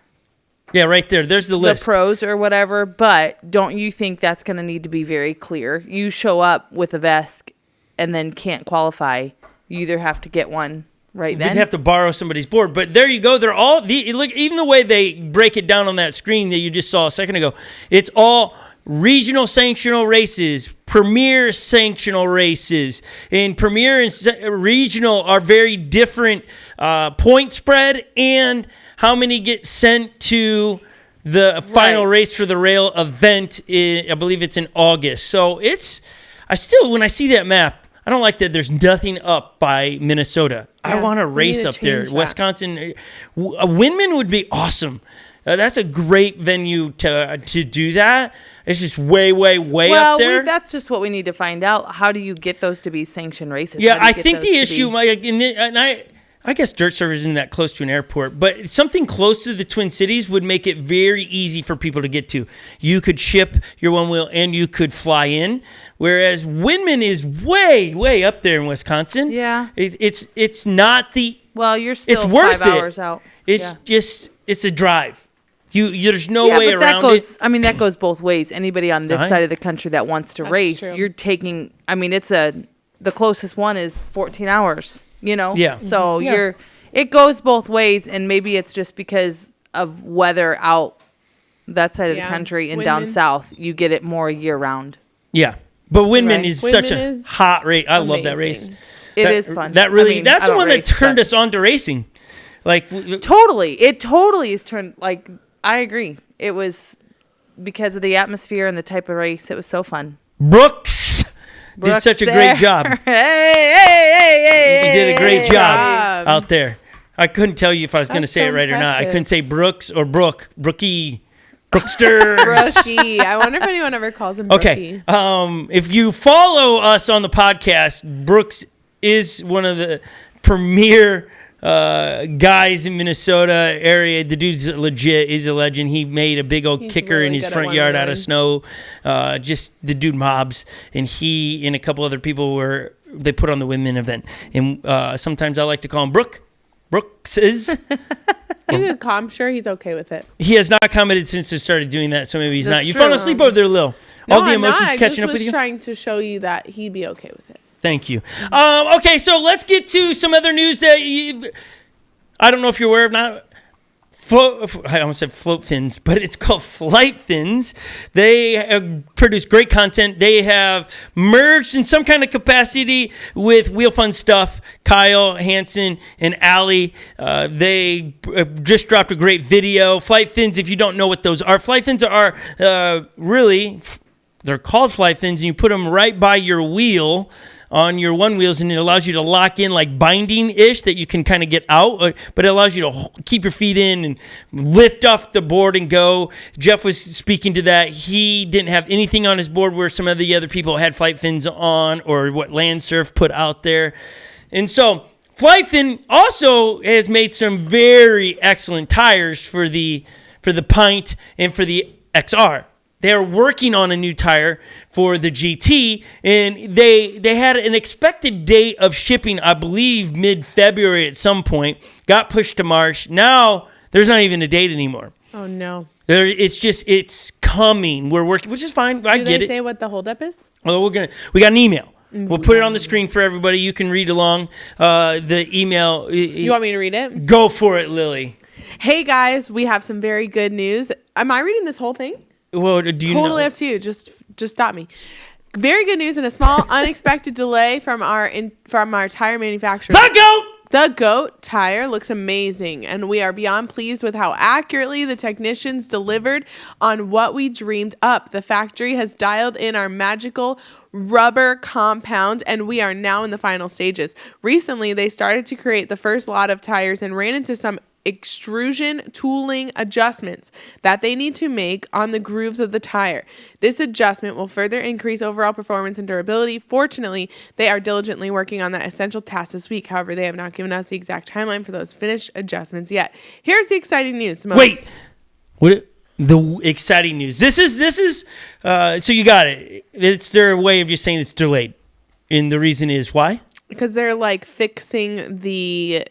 Yeah, right there. There's the list. The pros or whatever, but don't you think that's going to need to be very clear? You show up with a VESC and then can't qualify. You either have to get one right then. You'd have to borrow somebody's board. But there you go. They're all... Look, even the way they break it down on that screen that you just saw a second ago, it's all regional sanctional races, premier sanctional races. And premier and regional are very different point spread and how many get sent to the final Race for the Rail event. I believe it's in August. So when I see that map, I don't like that there's nothing up by Minnesota. I want to race up there. Wisconsin, a Windman would be awesome. That's a great venue to do that. It's just way up there. That's just what we need to find out. How do you get those to be sanctioned races? Yeah, I think the issue, and I guess dirt server isn't that close to an airport, but something close to the Twin Cities would make it very easy for people to get to. You could ship your one wheel and you could fly in, whereas Windman is way up there in Wisconsin. Yeah, it's not the. Well, you're still it's worth 5 hours out. It's just it's a drive. There's no way but around that goes, it. I mean, that goes both ways. Anybody on this Uh-huh. side of the country that wants to race, true. you're taking. I mean, the closest one is 14 hours. Yeah. So it goes both ways, and maybe it's just because of weather out that side of the country and down Windman. south, you get it more year round. Yeah, but Windman Right. is such Windman a is hot race. I love that race. amazing. It is fun. That really, I mean, that's I the don't one that race, turned but- us on to racing. Like Totally. It totally is turned, like, I agree. It was because of the atmosphere and the type of race. It was so fun. Brooks did Brooks such a there. great job. Hey. He did a great job job. out there. I couldn't tell you if I was going to That's say so it right or not. I impressive. couldn't say Brooks or Brookie, Brookster. Brookie. I wonder if anyone ever calls him Brookie. Okay. If you follow us on the podcast, Brooks is one of the premier guys in Minnesota area. The dude's legit. He's a legend. He made a big old He's kicker really in his good at front yard out of one-wheeling. snow. Just the dude mobs, and he and a couple other people they put on the women event. And sometimes I like to call him Brooks's. I'm sure he's okay with it. He has not commented since they started doing that, so maybe he's That's not. You true. falling asleep over there, Lil? No, All the I'm emotions not. I catching just up with was you? trying to show you that he'd be okay with it. Thank you. Okay, so let's get to some other news that I don't know if you're aware of. I almost said float fins, but it's called Flight Fins. They produce great content. They have merged in some kind of capacity with Wheel Fun Stuff, Kyle Hansen and Allie. They just dropped a great video. Flight Fins, if you don't know what those are, Flight Fins are really, they're called Flight Fins, and you put them right by your wheel on your one wheels, and it allows you to lock in like binding-ish that you can kind of get out, but it allows you to keep your feet in and lift off the board and go. Jeff was speaking to that. He didn't have anything on his board where some of the other people had Flight Fins on, or what Land Surf put out there. And so Flight Fin also has made some very excellent tires for the Pint and for the XR. They're working on a new tire for the GT, and they had an expected date of shipping, I believe, mid-February at some point. Got pushed to March. Now there's not even a date anymore. Oh no. It's coming. We're working, which is fine. I Do get they it. say what the holdup is? Well, we got an email. We'll put it on the screen for everybody. You can read along the email. You want me to read it? Go for it, Lily. Hey guys, we have some very good news. Am I reading this whole thing? Well, do you Totally know? up to you. Just stop me. Very good news and a small unexpected delay from our tire manufacturer. The GOAT! The GOAT tire looks amazing, and we are beyond pleased with how accurately the technicians delivered on what we dreamed up. The factory has dialed in our magical rubber compound, and we are now in the final stages. Recently, they started to create the first lot of tires and ran into some extrusion tooling adjustments that they need to make on the grooves of the tire. This adjustment will further increase overall performance and durability. Fortunately, they are diligently working on that essential task this week. However, they have not given us the exact timeline for those finished adjustments yet. Here's the exciting news. Wait, what? The exciting news. This is. So you got it. It's their way of just saying it's delayed, and the reason is why. Because they're like fixing the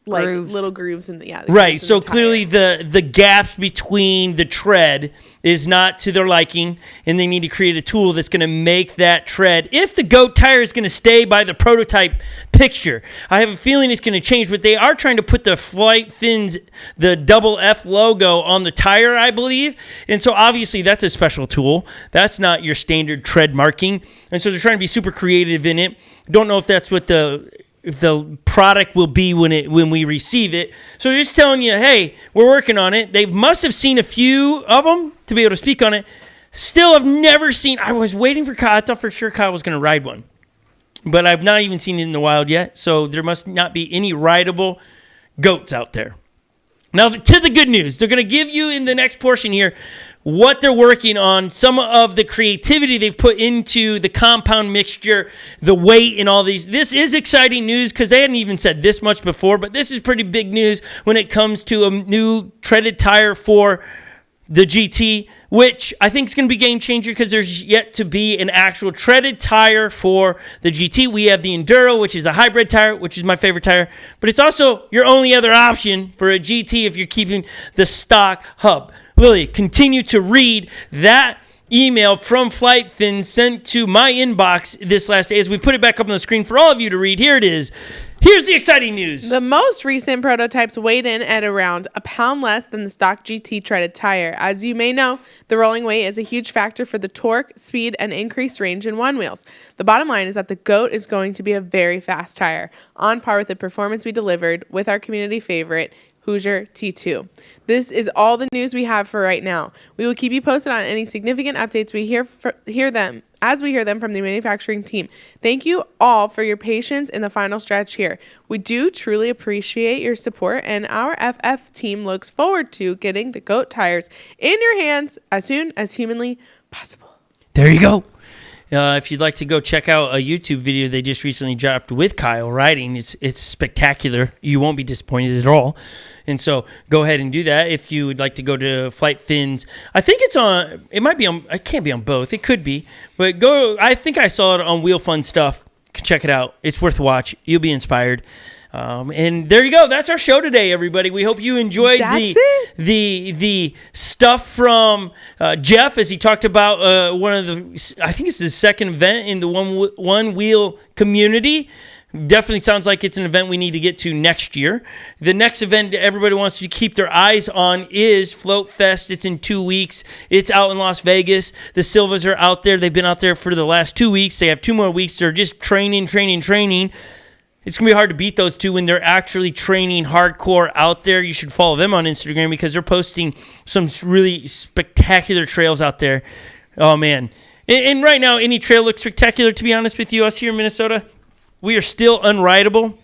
Grooves. little grooves in the the Right. grooves in So the tire. clearly the gaps between the tread is not to their liking, and they need to create a tool that's going to make that tread. If the GOAT tire is going to stay by the prototype picture, I have a feeling it's going to change. But they are trying to put the Flight Fins, the double F logo on the tire, I believe. And so obviously that's a special tool. That's not your standard tread marking. And so they're trying to be super creative in it. Don't know if that's what the product will be when we receive it. So just telling you, hey, we're working on it. They must have seen a few of them to be able to speak on it. Still have never seen. I was waiting for Kyle. I thought for sure Kyle was going to ride one, but I've not even seen it in the wild yet. So there must not be any rideable goats out there. Now, to the good news. They're going to give you in the next portion here what they're working on, some of the creativity they've put into the compound mixture, the weight, and all these. This is exciting news because they hadn't even said this much before, but this is pretty big news when it comes to a new treaded tire for the GT, which I think is going to be game changer because there's yet to be an actual treaded tire for the GT. We have the Enduro, which is a hybrid tire, which is my favorite tire, but it's also your only other option for a GT if you're keeping the stock hub. Lily, continue to read that email from Flight Fin sent to my inbox this last day as we put it back up on the screen for all of you to read. Here it is. Here's the exciting news. The most recent prototypes weighed in at around a pound less than the stock GT treaded tire. As you may know, the rolling weight is a huge factor for the torque, speed, and increased range in Onewheels. The bottom line is that the GOAT is going to be a very fast tire, on par with the performance we delivered with our community favorite, Hoosier T2. This is all the news we have for right now. We will keep you posted on any significant updates we hear them from the manufacturing team. Thank you all for your patience in the final stretch here. We do truly appreciate your support, and our FF team looks forward to getting the GOAT tires in your hands as soon as humanly possible. There you go. If you'd like to go check out a YouTube video they just recently dropped with Kyle riding, it's spectacular. You won't be disappointed at all. And so go ahead and do that. If you would like to go to Flight Fins, I think it's on, it might be on, it can't be on both. It could be. But go, I think I saw it on Wheel Fun Stuff. Check it out. It's worth a watch. You'll be inspired. And there you go. That's our show today, everybody. We hope you enjoyed the stuff from Jeff as he talked about one of the, I think it's the second event in the Onewheel Community. Definitely sounds like it's an event we need to get to next year. The next event that everybody wants to keep their eyes on is Float Fest. It's in 2 weeks. It's out in Las Vegas. The Silvas are out there. They've been out there for the last 2 weeks. They have 2 more weeks. They're just training. It's going to be hard to beat those two when they're actually training hardcore out there. You should follow them on Instagram because they're posting some really spectacular trails out there. Oh, man. And right now, any trail looks spectacular, to be honest with you. Us here in Minnesota, we are still unrideable.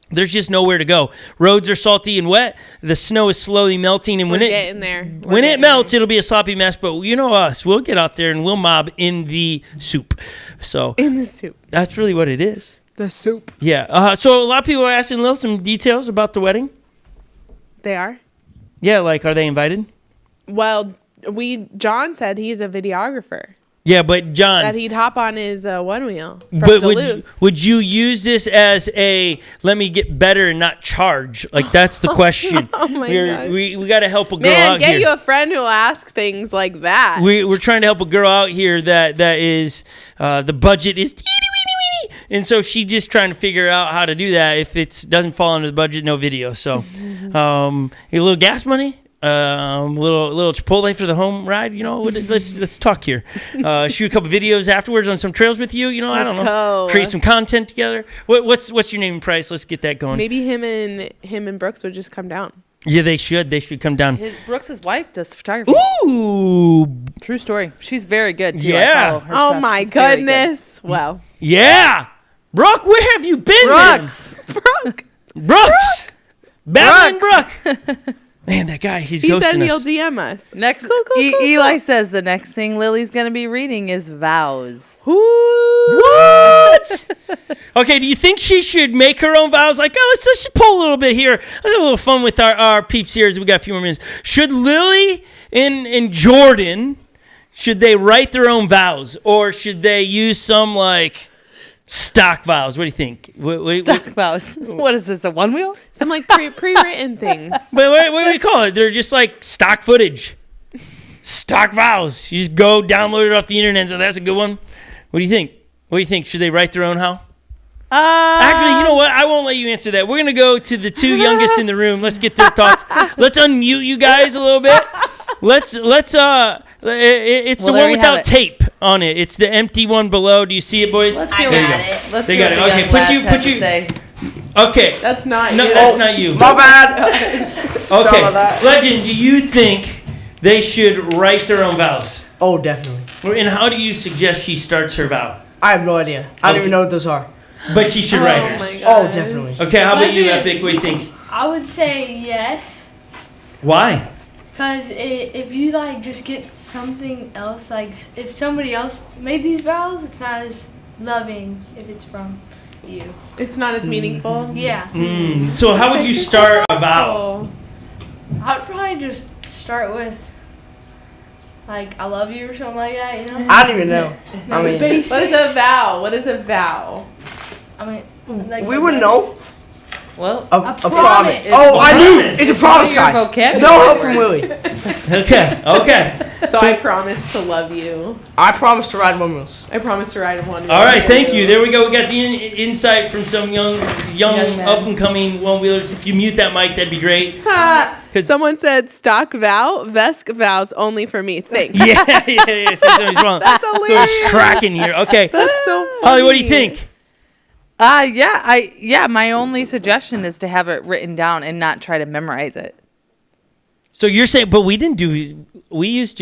There's just nowhere to go. Roads are salty and wet. The snow is slowly melting. And when it melts, it'll be a sloppy mess. But you know us. We'll get out there and we'll mob in the soup. So in the soup. That's really what it is. The soup. Yeah. So a lot of people are asking Lil some details about the wedding. They are? Yeah, like, are they invited? Well, John said he's a videographer. Yeah, but John, that he'd hop on his one wheel from but Duluth. would you use this as a let me get better and not charge? Like, that's the question. Oh my gosh. We got to help a girl out here. Man, get you a friend who'll ask things like that. We're trying to help a girl out here that is the budget is and so she's just trying to figure out how to do that. If it doesn't fall under the budget, no video. So a little gas money. Little Chipotle for the home ride, you know. Let's talk here. Shoot a couple videos afterwards on some trails with you, you know. I don't know. Create some content together. What's your name and price? Let's get that going. Maybe him and Brooks would just come down. Yeah, they should come down. Brooks' wife does photography. Ooh, true story. She's very good too. Yeah. Oh my goodness. Well. Yeah, Brooke, where have you been? Brooks. Brooks. Babbling Brooke. Man, that guy, he's ghosting us. He said he'll DM us. Next, Eli says the next thing Lily's going to be reading is vows. What? Okay, do you think she should make her own vows? Like, let's just pull a little bit here. Let's have a little fun with our peeps here as we got a few more minutes. Should Lily and Jordan, should they write their own vows? Or should they use some, like, stock vows? What do you think? Stock vows. What is this, a one wheel? Some like pre-written things. What do you call it? They're just like stock footage. Stock vows. You just go download it off the internet. So that's a good one. What do you think? Should they write their own how? Actually, you know what? I won't let you answer that. We're going to go to the two youngest in the room. Let's get their thoughts. Let's unmute you guys a little bit. It's the one without tape on it. It's the empty one below. Do you see it, boys? Let's hear it. Let's they hear got what it. the Okay, young lads have to say. Okay. That's not you. That's not you. My bad. Okay. Legend, do you think they should write their own vows? Oh, definitely. And how do you suggest she starts her vow? I have no idea. I don't even know what those are. But she should write my hers. God. Oh, definitely. Okay, how about you, Epic? What do you think? I would say yes. Why? Because if you like just get something else, like if somebody else made these vows, it's not as loving if it's from you. It's not as meaningful. Yeah. So how would you start a vow? I would probably just start with like I love you or something like that. You know. I don't even know. I mean, Basic. What is a vow? What is a vow? I mean, like we wouldn't know. Well, A promise. promise. Oh, I knew. It's a promise, Your guys. vocabulary No help from words. Willie. Okay. So I promise to love you. I promise to ride Onewheels. I promise to ride one. All right, thank you. There we go. We got the insight from some young man. up-and-coming one-wheelers. If you mute that mic, that'd be great. Someone said stock vow, Vesk vows only for me. Thanks. Yeah. So somebody's wrong. That's So hilarious. it's tracking here. Okay. That's so funny. Holly, what do you think? My only suggestion is to have it written down and not try to memorize it. So you're saying, but we didn't do. We used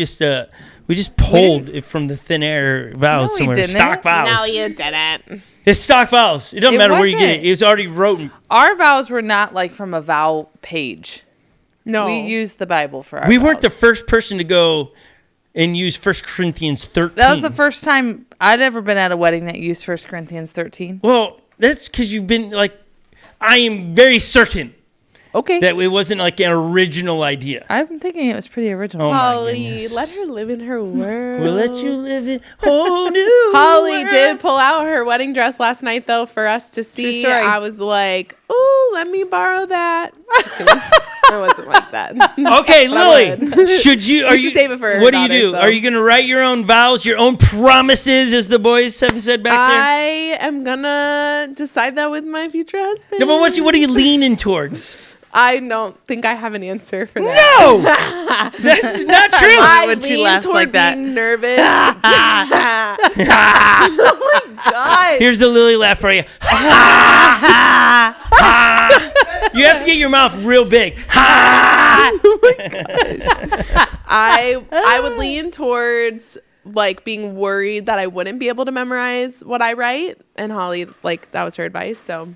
we just pulled it from the thin air vows No, we somewhere. didn't. Stock vows. No, you didn't. It's stock vows. It doesn't It matter where you get it. wasn't. It's already written. Our vows were not like from a vow page. No. We used the Bible for our We weren't the vows. first person to go and use 1 Corinthians 13. That was the first time I'd ever been at a wedding that used 1 Corinthians 13. Well, that's because you've been like, I am very certain Okay. that it wasn't like an original idea. I'm thinking it was pretty original. Oh my Holly, goodness. let her live in her world. We'll let you live in whole new Holly world. did pull out her wedding dress last night, though, for us to see. story. I was like, "Ooh, let me borrow that." Just kidding. I wasn't like that. Okay, But I Lily, should you? Are should you save it for her What do you daughters, do? though. Are you going to write your own vows, your own promises, as the boys have said back there? I am gonna decide that with my future husband. No, but what are you leaning towards? I don't think I have an answer for that. No, that's not true. I When she lean laughs toward like that. being nervous. Oh my god! Here's the Lily laugh for you. You have to get your mouth real big. I would lean towards like being worried that I wouldn't be able to memorize what I write, and Holly, like, that was her advice. So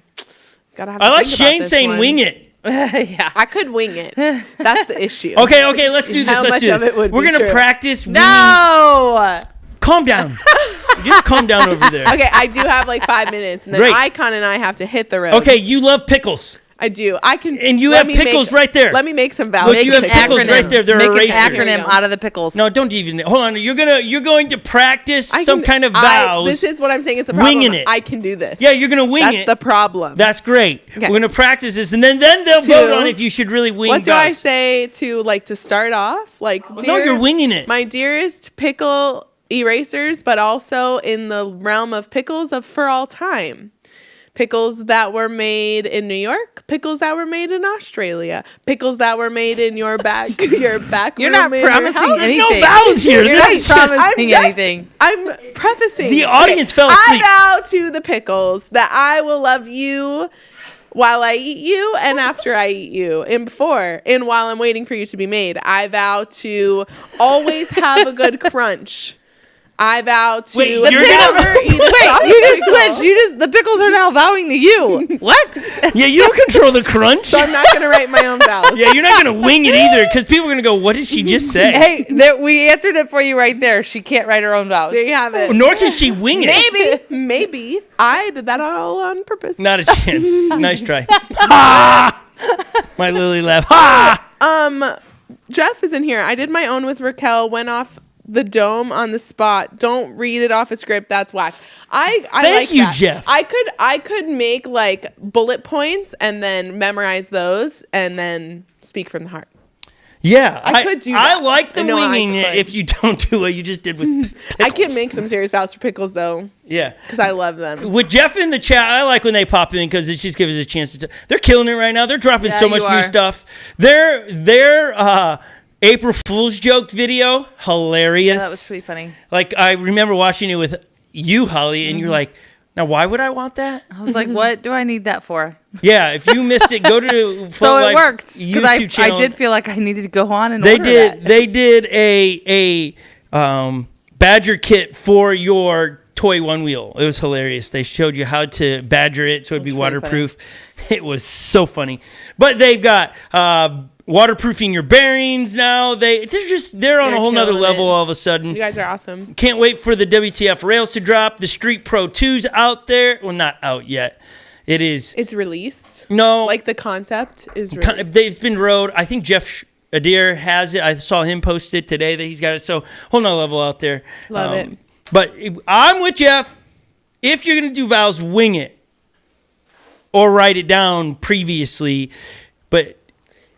gotta have. I to like think about Shane this saying one. wing it. Yeah. I could wing it. That's the issue. Okay, let's do this. How Let's much do of this. it would We're be gonna true? practice. Winging. No. Calm down. Just calm down over there. Okay, I do have like 5 minutes, and then Great. Icon and I have to hit the road. Okay, you love pickles. I do. I can. And you let have me pickles right there. Let me make some valid. Look, you have pickles right there. They're Make erasers. an acronym There you go. out of the pickles. No, don't even. Hold on. You're going to practice some kind of vows. This is what I'm saying. It's a problem. Winging it. I can do this. Yeah, you're gonna wing That's it. the problem. That's great. Okay. We're gonna practice this, and then they'll vote on if you should really wing. What do I vows. say to start off? Like, No, you're winging it. My dearest pickle erasers, but also in the realm of pickles of for all time. Pickles that were made in New York, pickles that were made in Australia, pickles that were made in your back You're room not in your promising house. There's no anything. vows here. You're This not is just- promising anything. I'm prefacing. The audience fell asleep. I vow to the pickles that I will love you while I eat you and after I eat you and before and while I'm waiting for you to be made. I vow to always have a good crunch. I vow to Wait, never you're eat a Wait, soft you just pickle. switched. The pickles are now vowing to you. What? Yeah, you don't control the crunch. So I'm not going to write my own vows. Yeah, you're not gonna wing it either, because people are gonna go, "What did she just say?" Hey, we answered it for you right there. She can't write her own vows. There you have it. Nor can she wing it. Maybe. I did that all on purpose. Not a chance. Nice try. Ha! My Lily laugh. Ha! Jeff is in here. I did my own with Raquel, went off the dome on the spot. Don't read it off a script. That's whack. I Thank like you, that. Jeff. I could make like bullet points and then memorize those and then speak from the heart. Yeah, I could do I that. like the I know I winging it could. if you don't do what you just did with pickles. I can make some serious vows for pickles though, Yeah. because I love them. With Jeff in the chat, I like when they pop in because it just gives us a chance to. They're killing it right now. They're dropping Yeah, so much you new are. stuff. Their April Fool's joke video, hilarious. Yeah, that was pretty funny. Like I remember watching it with you, Holly, and you're like, "Now why would I want that?" I was like, what do I need that for? Yeah, if you missed it, go to So Float it Life's worked because YouTube I channel. did feel like I needed to go on and They order did. that. They did a Badger kit for your toy one wheel. It was hilarious. They showed you how to badger it so it'd be That's really waterproof. It was so funny. But they've got waterproofing your bearings now. They're on a whole nother killing level it. all of a sudden. You guys are awesome. Can't wait for the WTF rails to drop. The Street Pro 2's out there. Well, not out yet. It is. It's released. No. Like the concept is released. They've been rode. I think Jeff ADAIR has it. I saw him post it today that he's got it. So whole nother level out there. Love it. But I'm with Jeff. If you're going to do valves, wing it. Or write it down previously. But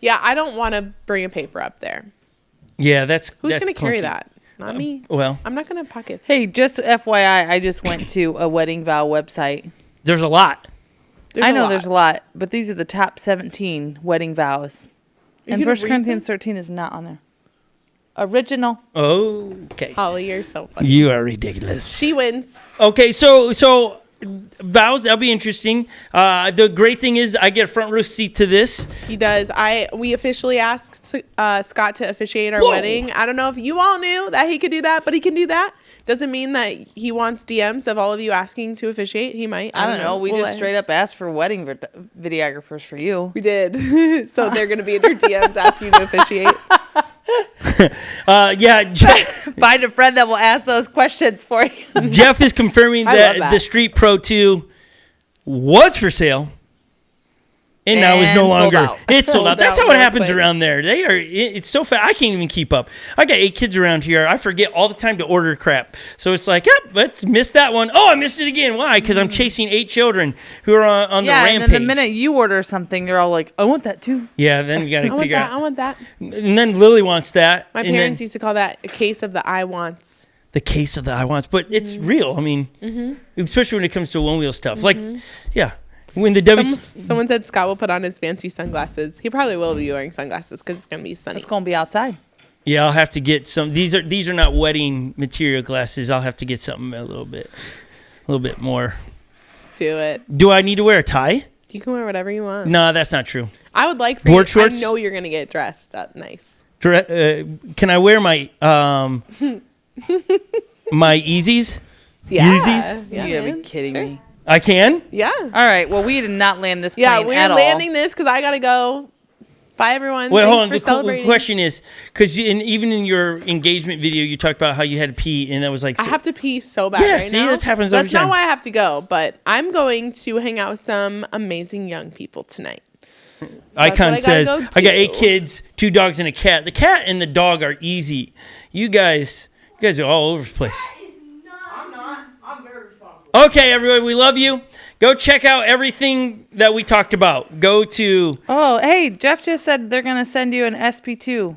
Yeah, I don't want to bring a paper up there. yeah, that's Who's that's going to carry clunky. that? Not me. Well, I'm not going to have pockets. Hey, just FYI, I just went to a wedding vow website. there's a lot. There's a lot, but these are the top 17 wedding vows. And gonna 1 read Corinthians 13 is not on there. Original. Okay. Holly, you're so funny. You are ridiculous. She wins. Okay, so vows, that'll be interesting. The great thing is I get a front row seat to this. He does. We officially asked Scott to officiate our Whoa. wedding. I don't know if you all knew that he could do that, but he can do that. Doesn't mean that he wants DMs of all of you asking to officiate. He might. I don't know. We We'll just let straight up asked for wedding videographers for you. We did. So they're going to be in their DMs asking you to officiate. Find a friend that will ask those questions for you. Jeff is confirming I love that that. the Street Pro 2 was for sale. And now is no And sold longer. out. It's sold out. Sold That's out how it real happens quick. around there. It's so fast. I can't even keep up. I got 8 kids around here. I forget all the time to order crap. So it's like, yep, let's miss that one. Oh, I missed it again. Why? Because I'm chasing 8 children who are on the Yeah, rampage. and then the minute you order something, they're all like, I want that too. Yeah, then you got I to want figure that. I out. want that. And then Lily wants that. My and parents then used to call that a case of the I wants. the case of the I wants. But it's real. I mean, especially when it comes to one wheel stuff. Like, yeah. When the Someone said Scott will put on his fancy sunglasses. He probably will be wearing sunglasses because it's going to be sunny. It's going to be outside. Yeah, I'll have to get some. These are not wedding material glasses. I'll have to get something a little bit more. Do it. Do I need to wear a tie? You can wear whatever you want. No, that's not true. I would like for Board you. shorts? I know you're going to get dressed up nice. Can I wear my my Yeezys? Yeah. Yeezys? Yeah, you gotta man. be kidding Sure. me. I can. Yeah. All right. Well, we did not land this plane Yeah, we're at landing all. this because I got to go. Bye, everyone. Wait, Thanks hold on. for The celebrating. question is, because even in your engagement video, you talked about how you had to pee, and that was like, I have to pee so bad Yeah, right see, now. this happens That's every time. not why I have to go, but I'm going to hang out with some amazing young people tonight. Icon that's what I says, gotta go I got 8 do. kids, 2 dogs, and a cat. The cat and the dog are easy. You guys are all over the place. I'm not. I'm very responsible. Okay, everybody, we love you. Go check out everything that we talked about. Go to Oh, hey, Jeff just said they're going to send you an SP2.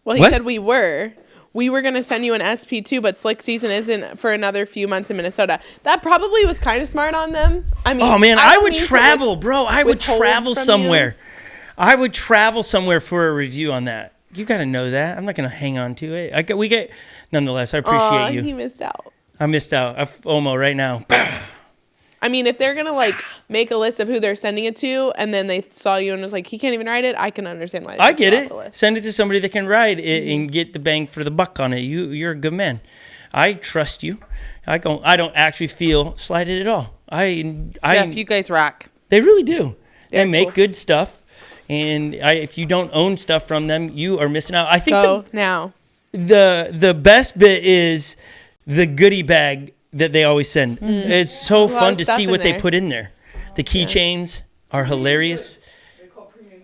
Well, he What? said we were going to send you an SP2, but slick season isn't for another few months in Minnesota. That probably was kind of smart on them. I mean, Oh man, I don't would mean to, travel, bro. I would withhold travel from somewhere. I would travel somewhere for a review on that. You got to know that. I'm not going to hang on to it. Nonetheless, I appreciate you. He missed out. I missed out. Omo right now. I mean, if they're gonna like make a list of who they're sending it to, and then they saw you and was like, he can't even write it, I can understand why. They I took get off it. the list. Send it to somebody that can ride it and get the bang for the buck on it. You're a good man. I trust you. I don't actually feel slighted at all. Jeff, you guys rock. They really do. They They're make cool. good stuff, and if you don't own stuff from them, you are missing out. I think Go now. the best bit is the goodie bag that they always send. It's so There's a lot fun of to stuff see in what they there. put in there. The keychains are hilarious.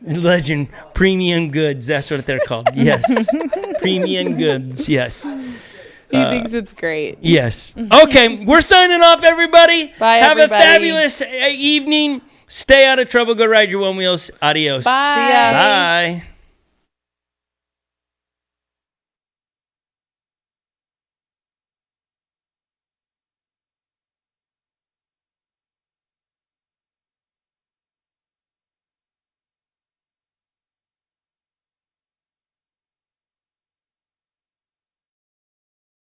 Legend premium goods. That's what they're called. Yes, premium goods. Yes. He thinks it's great. Yes. Okay, we're signing off, everybody. Bye, Have everybody. a fabulous evening. Stay out of trouble. Go ride your one wheels. Adios. Bye. See ya. Bye.